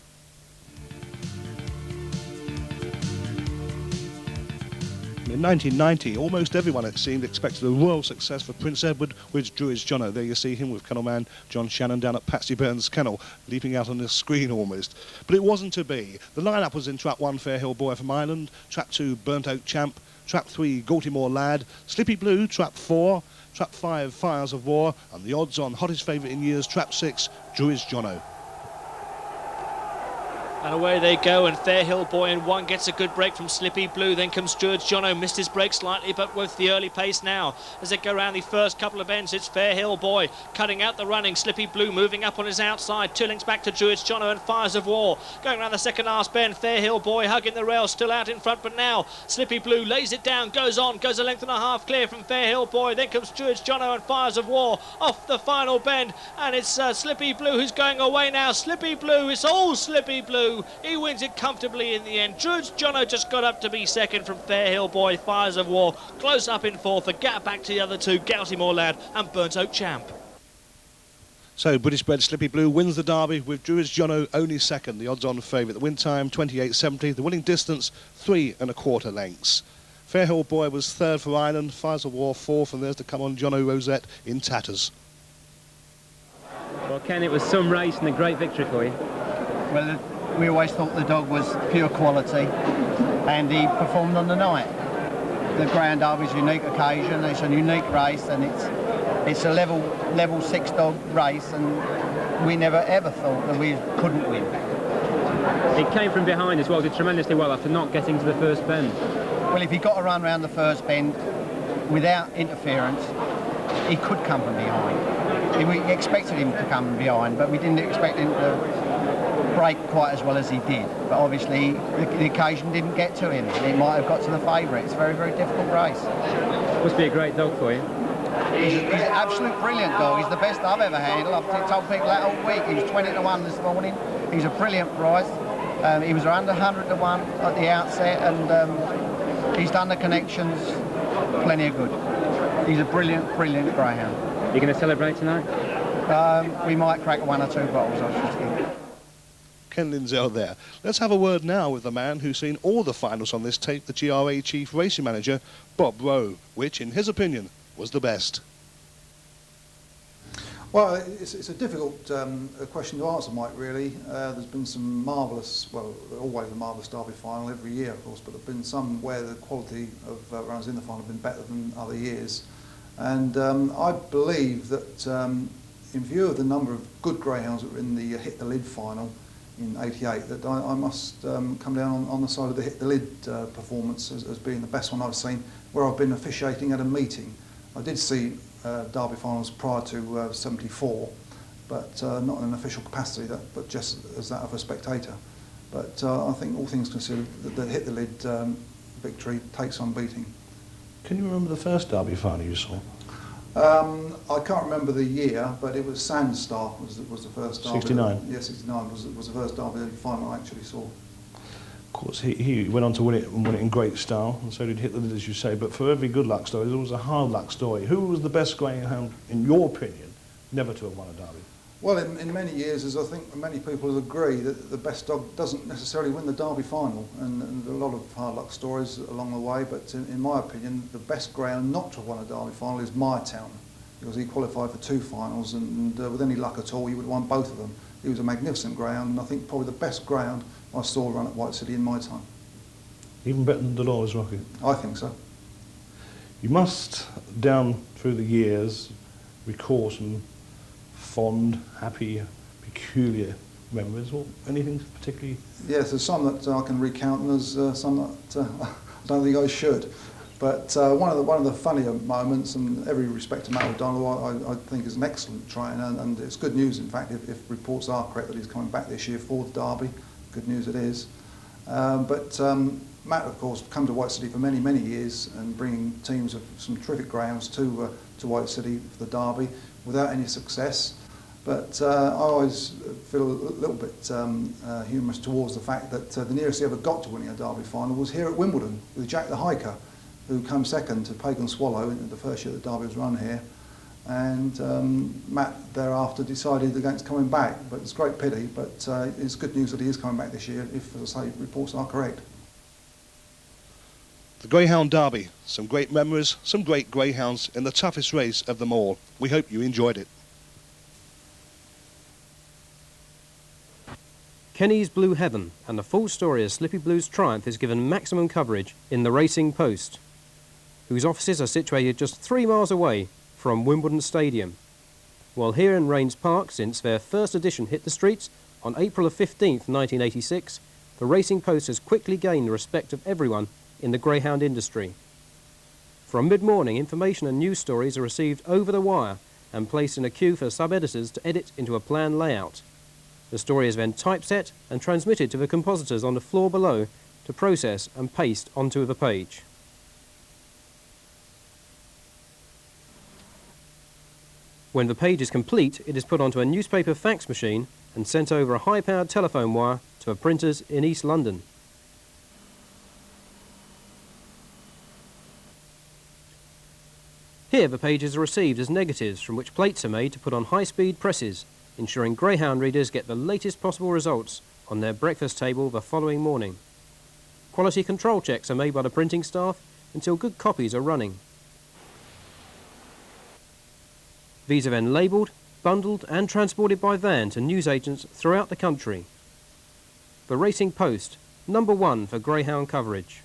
In 1990, almost everyone, it seemed, expected a royal success for Prince Edward with Druids Jono. There you see him with kennelman John Shannon down at Patsy Burns' kennel, leaping out on the screen almost. But it wasn't to be. The line-up was in Trap 1, Fair Hill Boy from Ireland, Trap 2, Burnt Oak Champ, Trap 3, Galtymore Lad, Slippy Blue, Trap 4, Trap 5, Fires of War, and the odds-on hottest favourite in years, Trap 6, Druids Jono. And away they go, and Fair Hill Boy in one gets a good break from Slippy Blue. Then comes Druids Jono, missed his break slightly, but with the early pace now. As they go around the first couple of bends, it's Fair Hill Boy cutting out the running. Slippy Blue moving up on his outside. 2 lengths back to Druids Jono and Fires of War. Going around the second last bend, Fair Hill Boy hugging the rail, still out in front, but now Slippy Blue lays it down, goes on, goes a length and a half clear from Fair Hill Boy. Then comes Druids Jono and Fires of War off the final bend, and it's Slippy Blue who's going away now. Slippy Blue, it's all Slippy Blue. He wins it comfortably in the end. Druids Jono just got up to be second from Fair Hill Boy. Fires of War close up in fourth. A gap back to the other two, Galtymore Lad and Burnt Oak Champ. So British bred Slippy Blue wins the Derby with Druids Jono only second, the odds-on favourite. The win time 28.70, the winning distance 3 1/4 lengths. Fair Hill Boy was third for Ireland, Fires of War fourth, and there's to come on Jono Rosette in tatters. Well, Ken, it was some race and a great victory for you. Well, we always thought the dog was pure quality, and he performed on the night. The Greyhound Derby is a unique occasion, it's a unique race, and it's a level 6 dog race, and we never ever thought that we couldn't win. It came from behind as well, did tremendously well after not getting to the first bend. Well, if he got a run around the first bend without interference, he could come from behind. We expected him to come from behind, but we didn't expect him to break quite as well as he did. But obviously, the occasion didn't get to him. It might have got to the favourite. It's a very, very difficult race. Must be a great dog for you. He's an absolute brilliant dog. He's the best I've ever handled. I've told people that all week. He was 20 to 1 this morning. He's a brilliant price. He was around 100 to 1 at the outset, and he's done the connections plenty of good. He's a brilliant, brilliant greyhound. You're going to celebrate tonight? We might crack 1 or 2 bottles, I should think. Ken Lindsell there. Let's have a word now with the man who's seen all the finals on this tape, the GRA Chief Racing Manager, Bob Rowe, which, in his opinion, was the best. Well, it's a difficult question to answer, Mike, really. There's been some marvellous, well, always a marvellous Derby final every year, of course, but there have been some where the quality of runners in the final have been better than other years. And I believe that in view of the number of good greyhounds that were in the Hit the Lid final in '88, that I must come down on the side of the Hit the Lid performance as being the best one I've seen, where I've been officiating at a meeting. I did see Derby finals prior to '74, but not in an official capacity, but just as that of a spectator. But I think all things considered, the Hit the Lid victory takes on beating. Can you remember the first Derby final you saw? I can't remember the year, but it was Sandstar was the first Derby. 69? Yeah, 69 was the first Derby final I actually saw. Of course, he went on to win it and win it in great style, and so did Hit the Lid, as you say. But for every good luck story, there was a hard luck story. Who was the best greyhound, in your opinion, never to have won a Derby? Well, in many years, as I think many people agree, that the best dog doesn't necessarily win the Derby final, and a lot of hard luck stories along the way, but in my opinion, the best greyhound not to have won a Derby final is Mytown, because he qualified for 2 finals, and with any luck at all, he would have won both of them. He was a magnificent greyhound, and I think probably the best greyhound I saw run at White City in my time. Even better than Dolores Rocket? I think so. You must, down through the years, recall some fond, happy, peculiar memories, or anything particularly? Yes, there's some that I can recount, and there's some that I don't think I should. But one of the funnier moments, and every respect to Matt O'Donnell, I think is an excellent trainer, and it's good news, in fact, if reports are correct that he's coming back this year for the Derby. Good news it is. But Matt, of course, come to White City for many, many years, and bringing teams of some terrific greyhounds to White City for the Derby without any success. But I always feel a little bit humorous towards the fact that the nearest he ever got to winning a Derby final was here at Wimbledon with Jack the Hiker, who came second to Pagan Swallow in the first year the Derby was run here. And Matt thereafter decided against coming back, but it's a great pity. But it's good news that he is coming back this year, if, as I say, reports are correct. The Greyhound Derby, some great memories, some great greyhounds in the toughest race of them all. We hope you enjoyed it. Kenny's Blue Heaven and the full story of Slippy Blue's triumph is given maximum coverage in the Racing Post, whose offices are situated just 3 miles away from Wimbledon Stadium. While here in Rains Park, since their first edition hit the streets on April 15th, 1986, the Racing Post has quickly gained the respect of everyone in the greyhound industry. From mid-morning, information and news stories are received over the wire and placed in a queue for sub-editors to edit into a planned layout. The story is then typeset and transmitted to the compositors on the floor below to process and paste onto the page. When the page is complete, it is put onto a newspaper fax machine and sent over a high-powered telephone wire to the printers in East London. Here the pages are received as negatives from which plates are made to put on high-speed presses, ensuring greyhound readers get the latest possible results on their breakfast table the following morning. Quality control checks are made by the printing staff until good copies are running. These are then labelled, bundled and transported by van to newsagents throughout the country. The Racing Post, #1 for greyhound coverage.